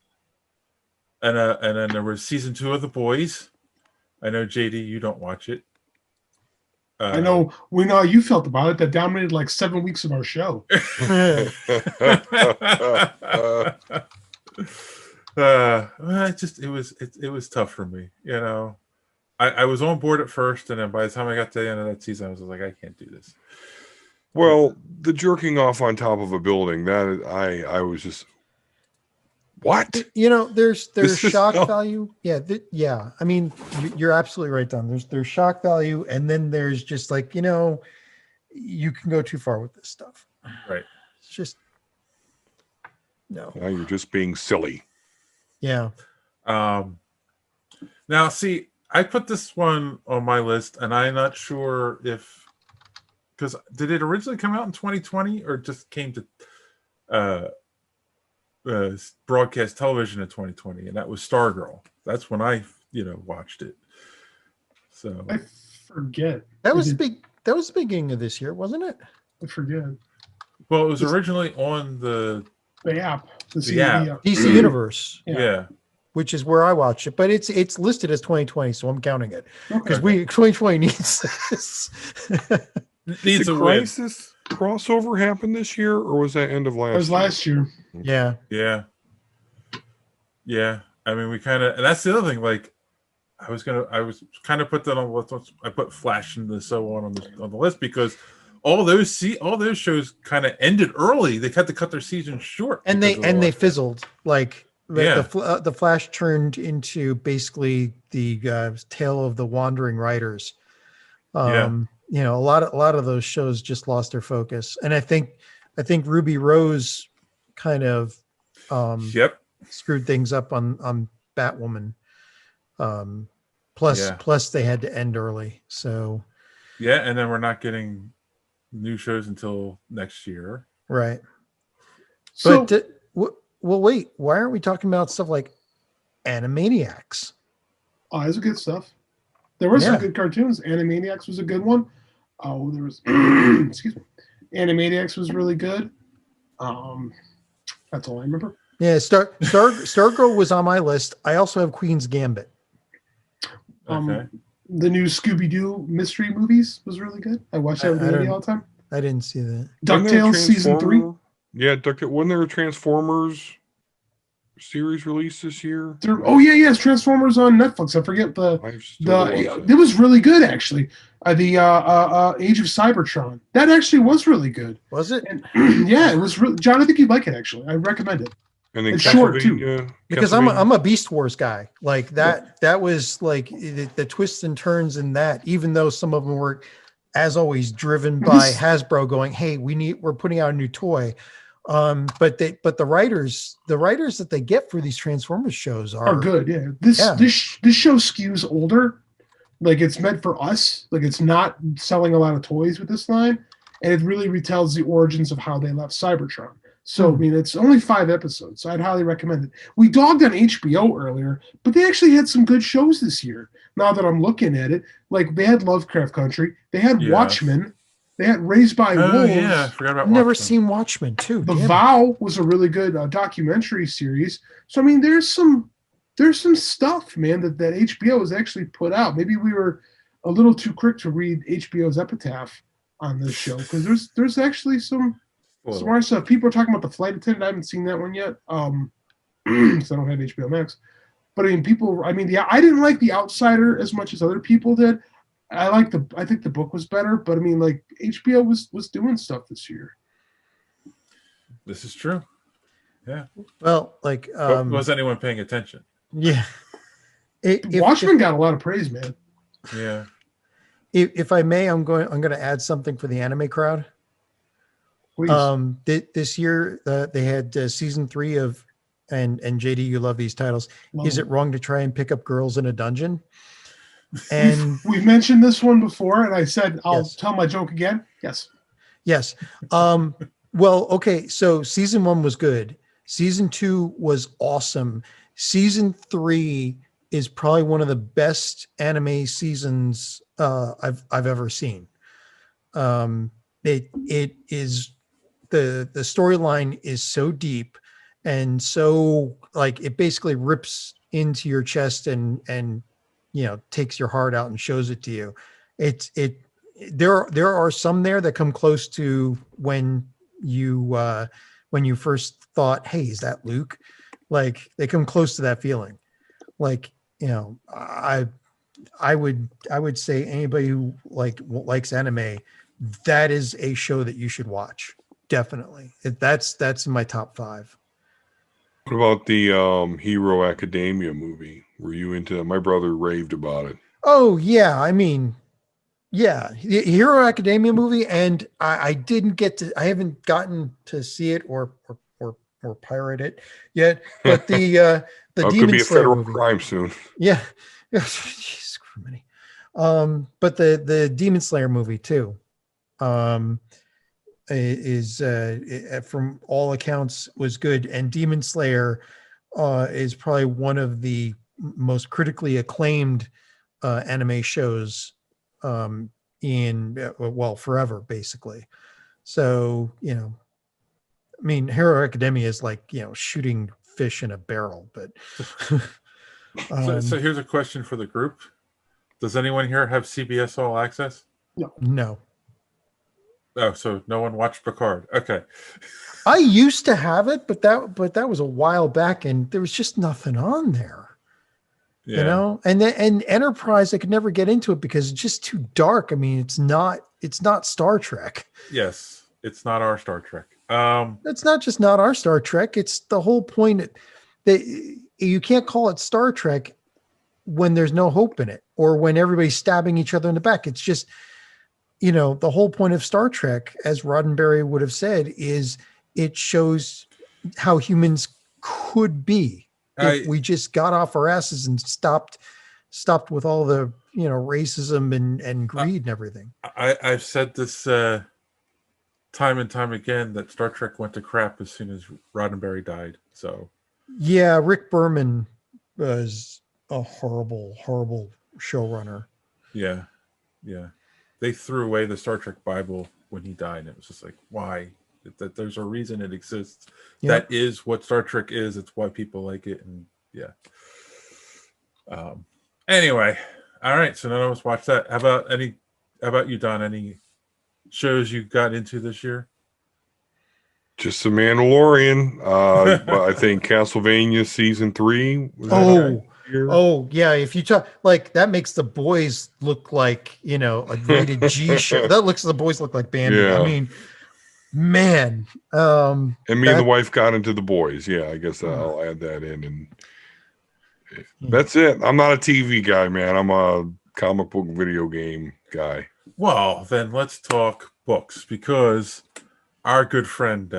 then there was season 2 of The Boys. I know JD, you don't watch it.
I know we know how you felt about it. That dominated like 7 weeks of our show.
It was tough for me, I was on board at first, and then by the time I got to the end of that season, I was like, I can't do this.
Well, the jerking off on top of a building, that I was just, what?
There's
This is
shock
no-
value. Yeah. I mean, you're absolutely right, Don. There's shock value, and then there's just like, you can go too far with this stuff.
Right.
It's just no.
Now you're just being silly.
Yeah.
Now, see, I put this one on my list, and I'm not sure because did it originally come out in 2020 or just came to broadcast television in 2020, and that was Stargirl. That's when I watched it. So
I forget.
That was the beginning of this year, wasn't it?
I forget.
well, it was originally on the
The app.
The app.
DC Universe,
yeah.
which is where I watched it, but it's listed as 2020, so I'm counting it because
Okay.
2020 needs this.
Needs
The
a win.
crisis. crossover happen this year, or was that end of last?
It was last year.
Yeah.
Yeah. Yeah. I mean, we kind of, and that's the other thing. Like, I was kind of put that on I put Flash and so on the list because all those shows kind of ended early. They had to cut their season short,
And they fizzled. Like the Flash turned into basically the tale of the wandering writers. You know, a lot of those shows just lost their focus, and I think Ruby Rose kind of screwed things up on Batwoman. Plus they had to end early, so
and then we're not getting new shows until next year,
right?
So,
But well, wait, why aren't we talking about stuff like Animaniacs?
oh, that's good stuff. There were some good cartoons. Animaniacs was a good one. Oh, there was excuse me. Animaniacs was really good. That's all I remember.
Yeah, Stargirl was on my list. I also have Queen's Gambit.
Okay.
The new Scooby-Doo mystery movies was really good. I watched that with Andy all the time.
I didn't see that.
DuckTales season 3.
Yeah, wasn't there a Transformers series released this year?
It's Transformers on Netflix. I forget it was really good actually. The Age of Cybertron. That actually was really good.
Was it?
And, yeah, it was really, John, I think you'd like it actually. I recommend it.
And then
it's short too.
Because I'm a Beast Wars guy. Like that was like the twists and turns in that, even though some of them were, as always, driven by Hasbro going, hey, we're putting out a new toy. But the writers that they get for these Transformers shows are
good. Yeah. This show skews older. Like it's meant for us. Like it's not selling a lot of toys with this line. And it really retells the origins of how they left Cybertron. So, I mean, it's only 5 episodes, so I'd highly recommend it. We dogged on HBO earlier, but they actually had some good shows this year. Now that I'm looking at it, like they had Lovecraft Country, they had Watchmen, they had Raised by Wolves.
Yeah, I forgot about
I've never seen Watchmen too.
The Vow was a really good documentary series. So, I mean, there's some stuff, man, that HBO has actually put out. Maybe we were a little too quick to read HBO's epitaph on this show because there's actually some smart stuff. People are talking about The Flight Attendant. I haven't seen that one yet. Because I don't have HBO Max. But I mean, I didn't like The Outsider as much as other people did. I think the book was better, but I mean, like HBO was doing stuff this year.
This is true. Yeah.
Well, like
was anyone paying attention?
Yeah.
Watchmen got a lot of praise, man.
Yeah.
If I may, I'm going to add something for the anime crowd.
Please.
This year they had season 3 of, and JD, you love these titles. Is it wrong to try and pick up girls in a dungeon? And
we've mentioned this one before, and I said I'll tell my joke again. Yes.
Well, okay. So season 1 was good. Season 2 was awesome. Season 3 is probably one of the best anime seasons I've ever seen. It is the storyline is so deep and so like it basically rips into your chest and takes your heart out and shows it to you. There are some there that come close to when you first thought, hey, is that Luke? Like they come close to that feeling. Like, I would say anybody who likes anime, that is a show that you should watch. Definitely. That's in my top 5.
What about the Hero Academia movie? Were you into that? My brother raved about it.
Oh yeah. I mean, yeah, the Hero Academia movie. And I haven't gotten to see it or pirate it yet, but the
Demon
Demon
could be a
Slayer
federal
movie.
crime soon.
Yeah. Jeez, many. But the Demon Slayer movie too, is from all accounts was good. And Demon Slayer is probably one of the most critically acclaimed anime shows forever, basicso. So, I mean, Hero Academia is like, shooting fish in a barrel, but
so here's a question for the group. Does anyone here have CBS All Access?
no.
Oh, so no one watched Picard. Okay.
I used to have it, but that was a while back, and there was just nothing on there.
Yeah.
You know, and Enterprise, I could never get into it because it's just too dark. I mean, it's not Star Trek.
Yes, it's not our Star Trek.
It's not just not our Star Trek. It's the whole point that you can't call it Star Trek when there's no hope in it, or when everybody's stabbing each other in the back. It's just, you know, the whole point of Star Trek, as Roddenberry would have said, is it shows how humans could be if we just got off our asses and stopped with all the, you know, racism and greed and everything.
I've said this time and time again that Star Trek went to crap as soon as Roddenberry died. So
yeah, Rick Berman was a horrible showrunner.
Yeah. They threw away the Star Trek Bible when he died. And it was just like, why? That there's a reason it exists.
Yep.
That is what Star Trek is. It's why people like it. And yeah. Anyway, all right. So none of us watched that. How about you, Don? Any shows you got into this year?
Just the Mandalorian. But I think Castlevania season 3.
Oh yeah, if you talk like that, makes The Boys look like, you know, a rated G show. That looks, The Boys look like Bambi.
Yeah.
I mean, man.
And me and the wife got into The Boys. Yeah, I guess I'll add that in. And that's it. I'm not a TV guy, man. I'm a comic book video game guy.
Well, then let's talk books, because our good friend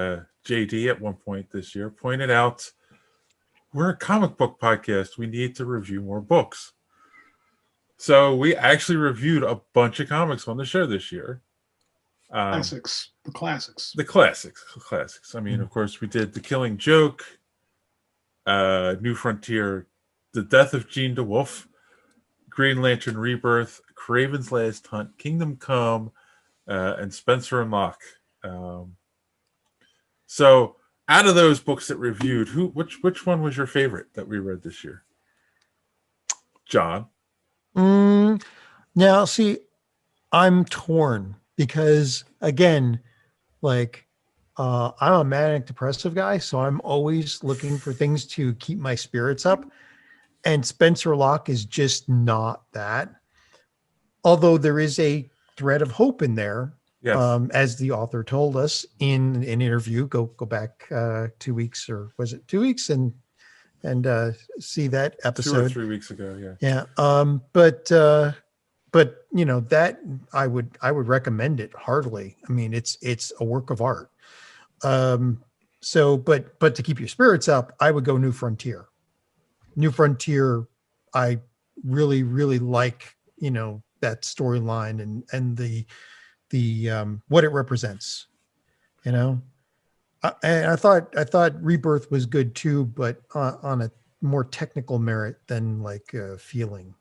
JD at one point this year pointed out, we're a comic book podcast. We need to review more books. So we actually reviewed a bunch of comics on the show this year.
The classics.
I mean, of course, we did The Killing Joke, New Frontier, The Death of Jean DeWolf, Green Lantern Rebirth, Craven's Last Hunt, Kingdom Come, and Spencer and Locke. So out of those books that reviewed, which one was your favorite that we read this year? John?
Now, see, I'm torn because, again, like, I'm a manic depressive guy, so I'm always looking for things to keep my spirits up. And Spencer Locke is just not that. Although there is a thread of hope in there. Yes. As the author told us in an interview, go back 2 weeks, or was it 2 weeks, and see that episode
2 or 3 weeks ago.
Yeah. But you know, that I would recommend it heartily. I mean, it's a work of art. So, but to keep your spirits up, I would go New Frontier. New Frontier, I really, really like, you know, that storyline and the what it represents, you know. And I thought Rebirth was good too, but on a more technical merit than like feeling.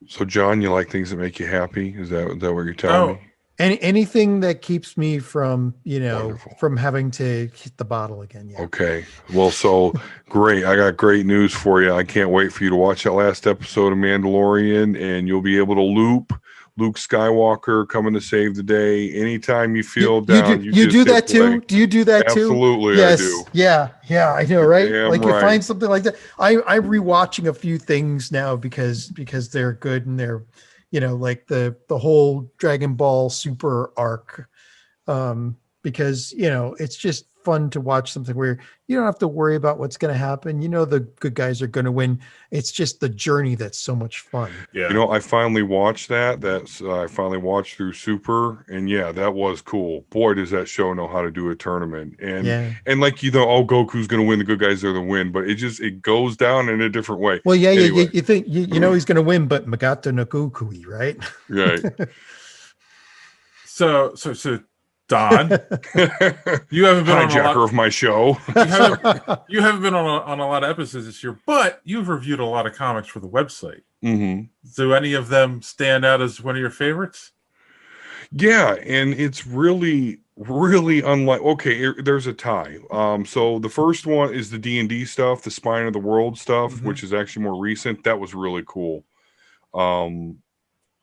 So John, you like things that make you happy? Is that what you're telling me?
Anything that keeps me from, you know,
Wonderful.
From having to hit the bottle again. Yeah.
Okay. Well, so great. I got great news for you. I can't wait for you to watch that last episode of Mandalorian, and you'll be able to loop Luke Skywalker coming to save the day. Anytime you feel down,
you do that too? Do you do that too?
Absolutely,
yes.
I do.
Yeah, I know, right?
Damn
like
right.
You find something like that. I'm rewatching a few things now because they're good, and they're, you know, like the whole Dragon Ball Super arc. Because, you know, it's just fun to watch something where you don't have to worry about what's going to happen. You know, the good guys are going to win. It's just the journey that's so much fun.
Yeah.
You know, I finally watched that. I finally watched through Super, and yeah, that was cool. Boy, does that show know how to do a tournament. And like, you know, Goku's going to win. The good guys are the win, but it goes down in a different way.
Well, yeah,
anyway.
You think you know he's going to win, but Magato no Kukui, right?
Right.
So. Don, you haven't been
hijacker of my show.
You haven't been on a lot of episodes this year, but you've reviewed a lot of comics for the website.
Mm-hmm.
Do any of them stand out as one of your favorites?
Yeah, and it's really, really unlike. Okay, there's a tie. So the first one is the D&D stuff, the Spine of the World stuff, which is actually more recent. That was really cool.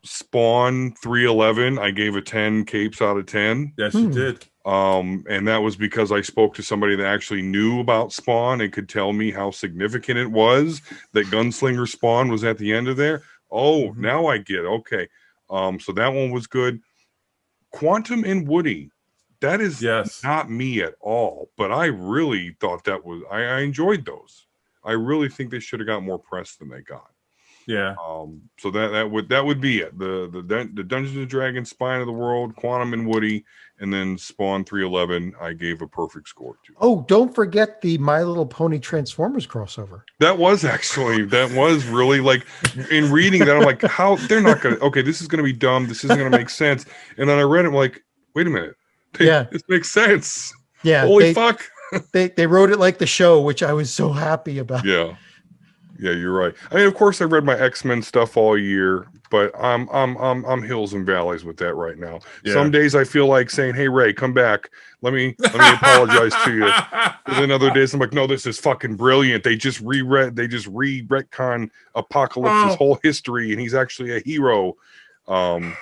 Spawn 311, I gave a 10 capes out of 10.
Yes, you did.
And that was because I spoke to somebody that actually knew about Spawn and could tell me how significant it was that Gunslinger Spawn was at the end of there. Oh, now I get it. Okay. So that one was good. Quantum and Woody, that is not me at all, but I really thought that was, I enjoyed those. I really think they should have got more press than they got.
Yeah.
So that would be it. The Dungeons and Dragons Spine of the World, Quantum and Woody, and then Spawn 311. I gave a perfect score to.
Oh, don't forget the My Little Pony Transformers crossover.
That was really like, in reading that, I'm like, how they're not gonna. Okay, this is gonna be dumb. This isn't gonna make sense. And then I read it, I'm like, wait a minute. This makes sense.
Yeah.
Holy fuck.
They wrote it like the show, which I was so happy about.
Yeah. Yeah, you're right. I mean, of course, I read my X-Men stuff all year, but I'm hills and valleys with that right now. Yeah. Some days I feel like saying, "Hey, Ray, come back. Let me apologize to you." And then other days I'm like, "No, this is fucking brilliant. They just retcon Apocalypse's whole history, and he's actually a hero."
The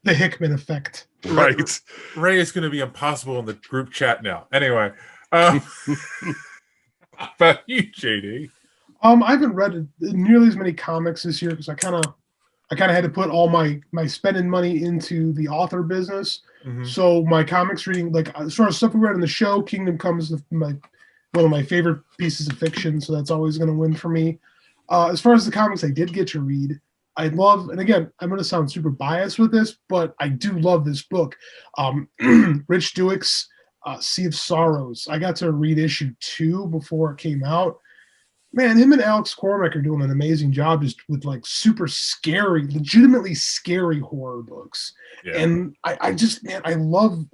Hickman effect,
right?
Ray is going to be impossible in the group chat now. Anyway, about you, JD.
I haven't read nearly as many comics this year because I kind of had to put all my spending money into the author business. So my comics reading, like as far as stuff we read in the show, Kingdom Come is one of my favorite pieces of fiction, so that's always going to win for me. As far as the comics I did get to read, I love, and again, I'm going to sound super biased with this, but I do love this book. Rich Douek's Sea of Sorrows. I got to read issue 2 before it came out. Man, him and Alex Cormack are doing an amazing job just with like super scary, legitimately scary horror books. Yeah. And I love,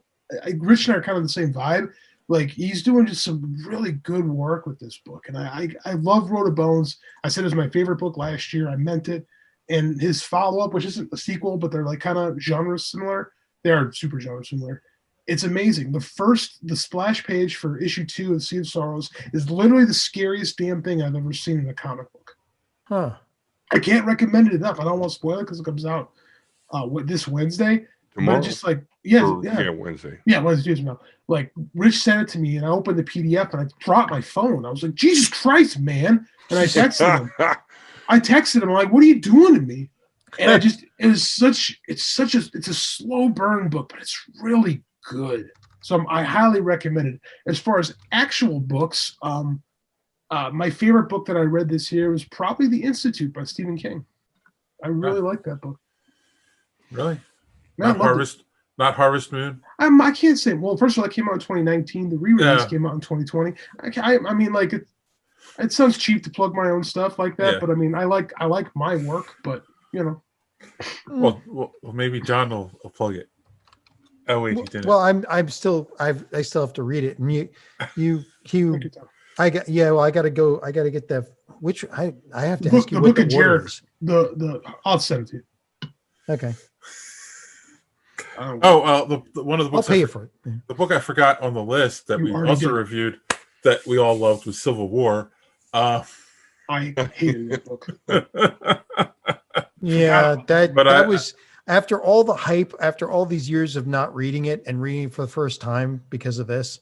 Rich and I are kind of the same vibe. Like he's doing just some really good work with this book. And I love Road to Bones. I said it was my favorite book last year. I meant it. And his follow-up, which isn't a sequel, but they're like kind of genre similar. They are super genre similar. It's amazing. The splash page for issue 2 of Sea of Sorrows is literally the scariest damn thing I've ever seen in a comic book.
Huh.
I can't recommend it enough. I don't want to spoil it because it comes out this Wednesday.
Tomorrow.
But just like,
Wednesday.
Yeah, Wednesday tomorrow. Like, Rich sent it to me, and I opened the PDF, and I dropped my phone. I was like, Jesus Christ, man. And I texted him. I'm like, what are you doing to me? And it's a slow burn book, but it's really good. So I highly recommend it. As far as actual books, my favorite book that I read this year was probably The Institute by Stephen King. I really like that book.
Really?
Not
Harvest Moon?
I can't say. Well, first of all, it came out in 2019. The re-release came out in 2020. I mean, like it sounds cheap to plug my own stuff like that, but I mean, I like my work, but you know.
Well, maybe John will plug it. Oh wait, he didn't.
Well, I still have to read it, and I got to go. I got to get that. Which I have to ask you what the order is.
I'll send it to you.
Okay.
The one of the books
I'll pay you for it. Yeah.
The book I forgot on the list that we also reviewed that we all loved was Civil War.
I hated that book.
Yeah, that was after all the hype, after all these years of not reading it and reading it for the first time because of this,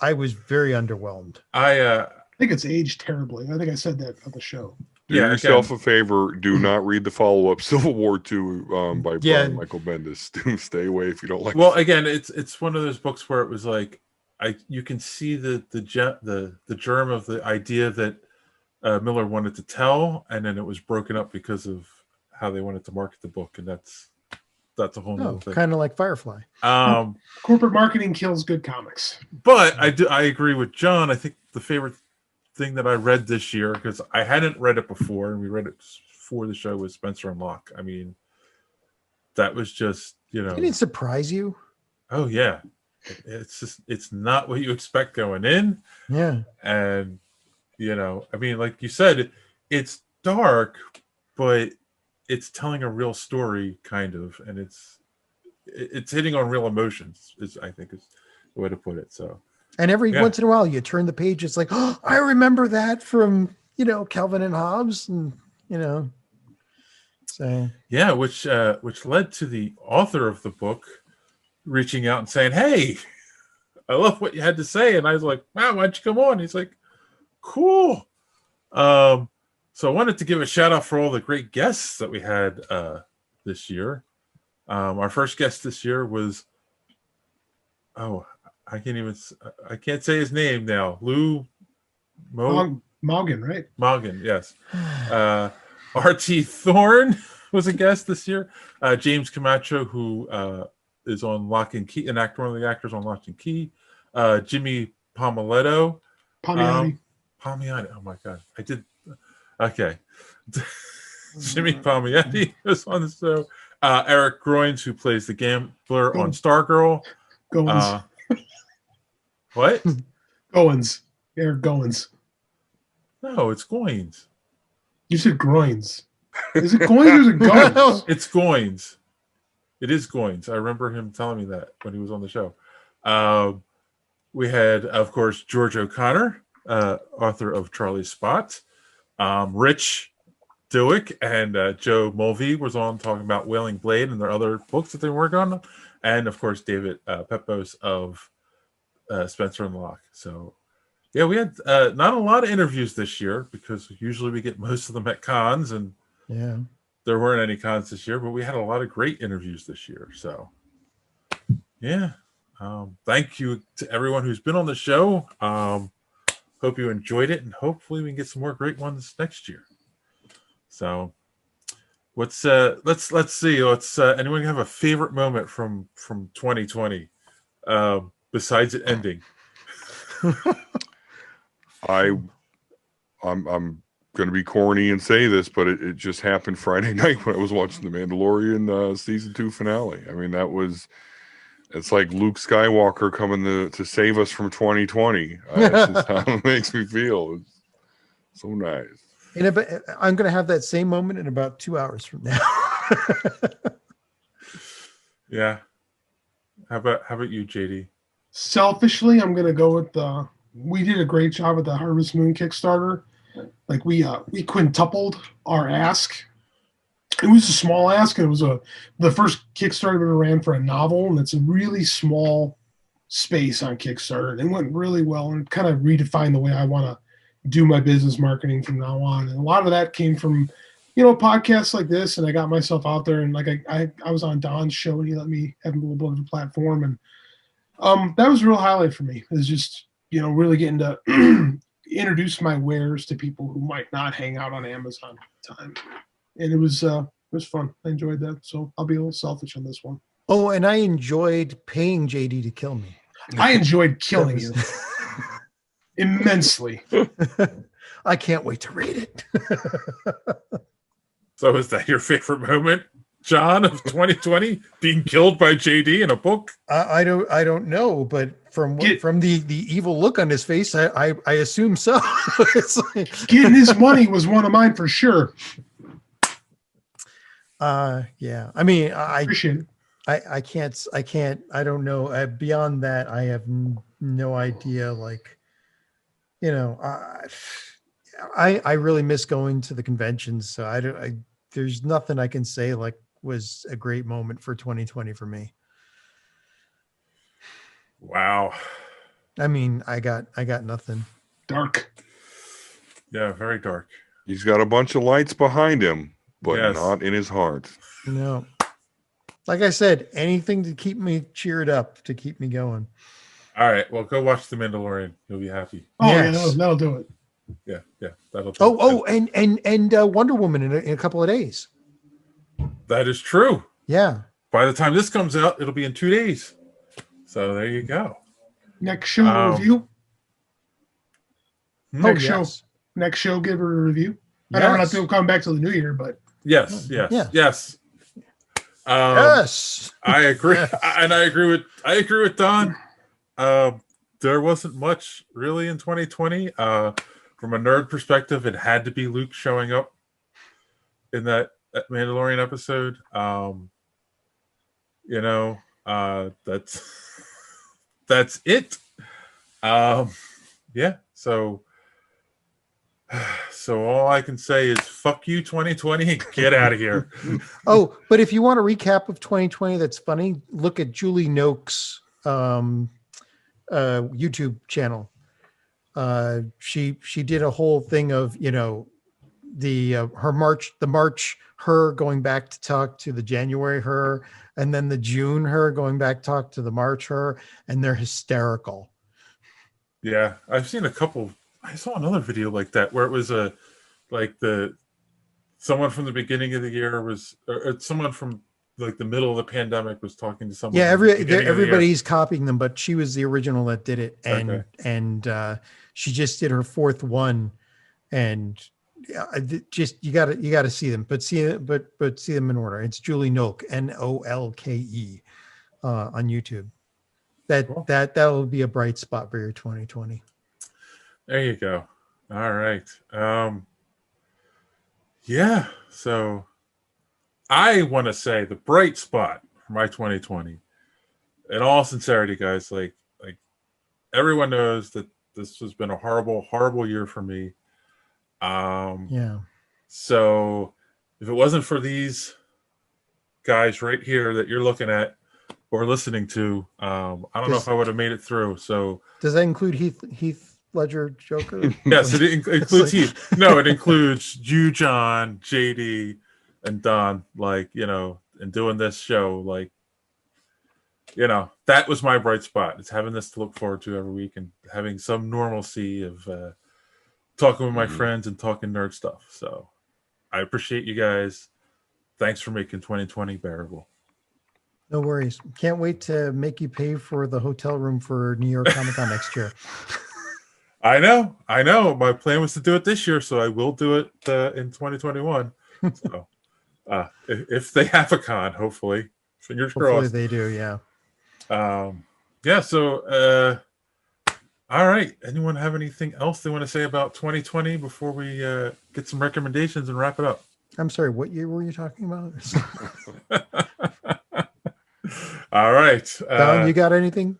I was very underwhelmed.
I think it's aged terribly. I think I said that on the show.
Do yourself a favor. Do not read the follow-up Civil War 2 by Brian Michael Bendis. Stay away if you don't like.
Well, again, it's one of those books where it was like you can see the germ of the idea that Miller wanted to tell, and then it was broken up because of how they wanted to market the book, and that's a whole nother thing.
Kind of like Firefly.
Corporate marketing kills good comics.
But I agree with John. I think the favorite thing that I read this year, because I hadn't read it before, and we read it for the show, was Spencer and Locke. I mean, that was just,
Did it surprise you?
Oh yeah. It's not what you expect going in.
Yeah.
And I mean, like you said, it's dark, but it's telling a real story, kind of, and it's hitting on real emotions. I think is the way to put it. So, and
every once in a while, you turn the page. It's like, oh, I remember that from Calvin and Hobbes, and So
Yeah, which led to the author of the book reaching out and saying, "Hey, I love what you had to say." And I was like, "Wow, why'd you come on?" He's like, "Cool." So I wanted to give a shout out for all the great guests that we had this year. Our first guest this year was, I can't say his name now. Lou
Morgan, right?
Morgan, yes. R.T. Thorne was a guest this year. James Camacho, who is on Lock and Key, one of the actors on Lock and Key. Jimmy Palmietti. Palmietti. Oh my God. I did. Okay. Jimmy Palmietti was on the show. Eric Groins, who plays the gambler on Stargirl.
Goins.
What?
Goins. Eric Goins.
No, it's Goins.
You said groins. Is it Goins or is it Goins?
It's Goins. It is Goins. I remember him telling me that when he was on the show. We had, of course, George O'Connor, author of Charlie's Spot. Rich Dewick and Joe Mulvey was on talking about Wailing Blade and their other books that they work on. And, of course, David Pepos of Spencer and Locke. So, yeah, we had not a lot of interviews this year because usually we get most of them at cons, and there weren't any cons this year, but we had a lot of great interviews this year. So, yeah. Thank you to everyone who's been on the show. Hope you enjoyed it, and hopefully we can get some more great ones next year. So, let's see. Anyone have a favorite moment from 2020 besides it ending?
I'm going to be corny and say this, but it just happened Friday night when I was watching the Mandalorian season 2 finale. I mean, it's like Luke Skywalker coming to save us from 2020. That's just how it makes me feel. It's so nice.
I'm going to have that same moment in about 2 hours from now.
Yeah. How about you, JD?
Selfishly, I'm going to go with we did a great job with the Harvest Moon Kickstarter. Like we quintupled our ask. It was a small ask, and it was the first Kickstarter we ever ran for a novel, and it's a really small space on Kickstarter. And it went really well, and kind of redefined the way I want to do my business marketing from now on. And a lot of that came from, podcasts like this, and I got myself out there, and like I was on Don's show, and he let me have a little bit of a platform, and that was a real highlight for me. It was just really getting to introduce my wares to people who might not hang out on Amazon all the time. And it was fun. I enjoyed that. So I'll be a little selfish on this one.
Oh, and I enjoyed paying JD to kill me.
I enjoyed killing you immensely.
I can't wait to read it.
So is that your favorite moment, John, of 2020? Being killed by JD in a book?
I don't know, but from the evil look on his face, I assume so. It's like,
getting his money was one of mine for sure.
Yeah. I mean, I
appreciate it.
I can't. I don't know. Beyond that, I have no idea. Like, I really miss going to the conventions. So there's nothing I can say like was a great moment for 2020 for me.
Wow.
I mean, I got nothing.
Dark.
Yeah, very dark.
He's got a bunch of lights behind him, but
Yes.
not in his heart.
No. Like I said, anything to keep me cheered up, to keep me going.
All right, well, go watch The Mandalorian. You'll be happy.
Oh,
Yes.
yeah, that'll do it.
Yeah, that'll do
Oh,
it.
and Wonder Woman in a couple of days.
That is true.
Yeah.
By the time this comes out, it'll be in 2 days. So there you go.
Next show review. Next show.
Yes.
Next show, give her a review. I know we're not going to come back to the new year, but
Yes.
Yes.
I agree, and I agree with Don. There wasn't much really in 2020. From a nerd perspective, it had to be Luke showing up in that Mandalorian episode. That's it. Yeah. So So all I can say is fuck you 2020, get out of here.
Oh, but if you want a recap of 2020 that's funny, look at Julie Noakes YouTube channel. She did a whole thing of, you know, the March her going back to talk to the January her, and then the June her going back to talk to the March her, and they're hysterical.
Yeah, I've seen a couple. I saw another video like that where it was someone from the beginning of the year was, or someone from like the middle of the pandemic was talking to someone.
Yeah,
from the beginning of the year.
everybody's copying them, but she was the original that did it, and
Okay.
and she just did her fourth one, and yeah, just you gotta see them, but see them in order. It's Julie Noke, Nolke, on YouTube.
Cool.
That'll be a bright spot for your 2020.
There you go. All right. Yeah. So I want to say the bright spot for my 2020, in all sincerity, guys, like everyone knows that this has been a horrible, horrible year for me.
Yeah.
So if it wasn't for these guys right here that you're looking at or listening to, I don't know if I would have made it through. So
does that include Heath Ledger Joker?
yes, it includes Heath. No, it includes you, John, JD, and Don. Like, you know, and doing this show, like, you know, that was my bright spot. It's having this to look forward to every week and having some normalcy of talking with my friends and talking nerd stuff. So I appreciate you guys. Thanks for making 2020 bearable.
No worries. Can't wait to make you pay for the hotel room for New York Comic Con next year.
I know. My plan was to do it this year, so I will do it in 2021. So if they have a con, hopefully. Fingers
Hopefully
crossed.
they do, yeah.
Yeah, so all right. Anyone have anything else they want to say about 2020 before we get some recommendations and wrap it up?
I'm sorry, what year were you talking about?
All right.
Don, you got anything?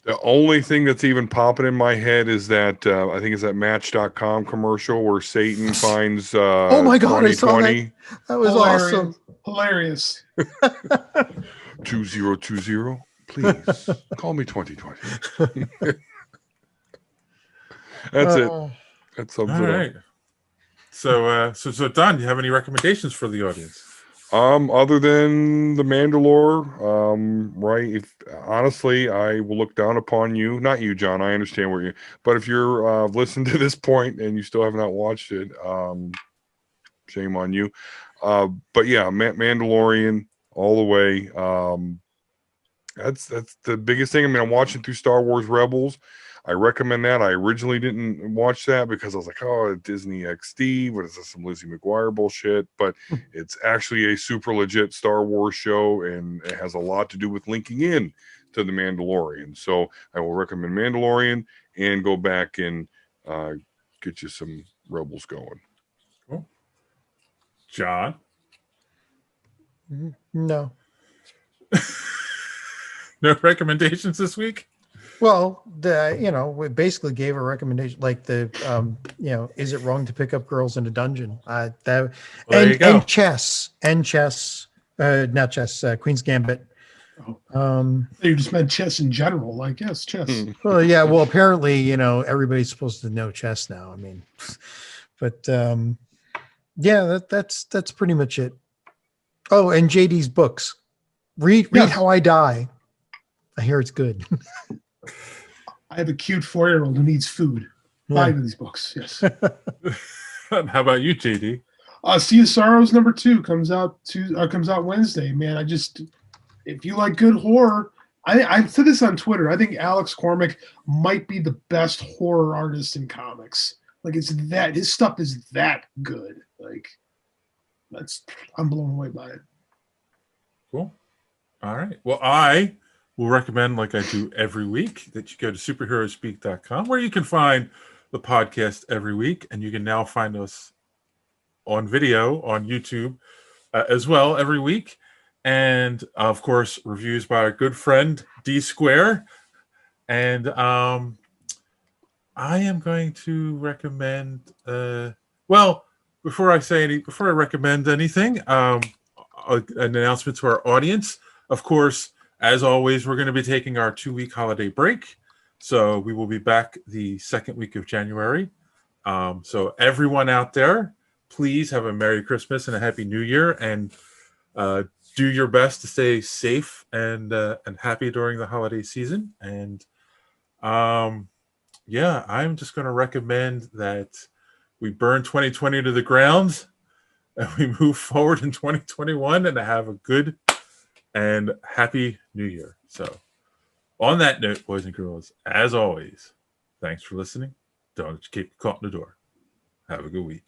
The only thing that's even popping in my head is that I think it's that Match.com commercial where Satan finds
Oh my God, I saw that.
2020
That was
Hilarious.
awesome.
Hilarious.
2020. Please call me 2020. That's it. That sums
All
it
right. So Don, do you have any recommendations for the audience?
Other than the Mandalore, right? If honestly, I will look down upon you. Not you, John. I understand where you. But if you're listening to this point and you still have not watched it, shame on you. But yeah, Mandalorian all the way. That's the biggest thing. I mean, I'm watching through Star Wars Rebels. I recommend that. I originally didn't watch that because I was like, oh, Disney XD, what is this, some Lizzie McGuire bullshit? But it's actually a super legit Star Wars show, and it has a lot to do with linking in to the Mandalorian. So I will recommend Mandalorian and go back and get you some Rebels going.
Cool. John?
No.
No recommendations this week?
Well, we basically gave a recommendation, like is it wrong to pick up girls in a dungeon?
There you go.
And chess, not chess, Queen's Gambit.
You just meant chess in general, like yes, chess.
Well, yeah. Well, apparently, everybody's supposed to know chess now. I mean, but yeah, that's pretty much it. Oh, and JD's books. Read How I Die. I hear it's good.
I have a cute 4-year-old who needs food. Buy these books, yes.
How about you, JD?
Sea of Sorrows #2 comes out Wednesday. Man, if you like good horror, I said this on Twitter. I think Alex Cormack might be the best horror artist in comics. Like his stuff is that good. Like I'm blown away by it.
Cool. All right. Well, I will recommend, like I do every week, that you go to superheroespeak.com, where you can find the podcast every week, and you can now find us on video on YouTube as well every week. And of course, reviews by our good friend D Square. And I am going to recommend. Well, before I recommend anything, an announcement to our audience. Of course, as always, we're going to be taking our 2-week holiday break, so we will be back the second week of January. So everyone out there, please have a Merry Christmas and a Happy New Year, and do your best to stay safe and happy during the holiday season. And yeah, I'm just going to recommend that we burn 2020 to the ground and we move forward in 2021 and have a good and happy new year. So on that note, boys and girls, as always, thanks for listening. Don't keep caught in the door. Have a good week.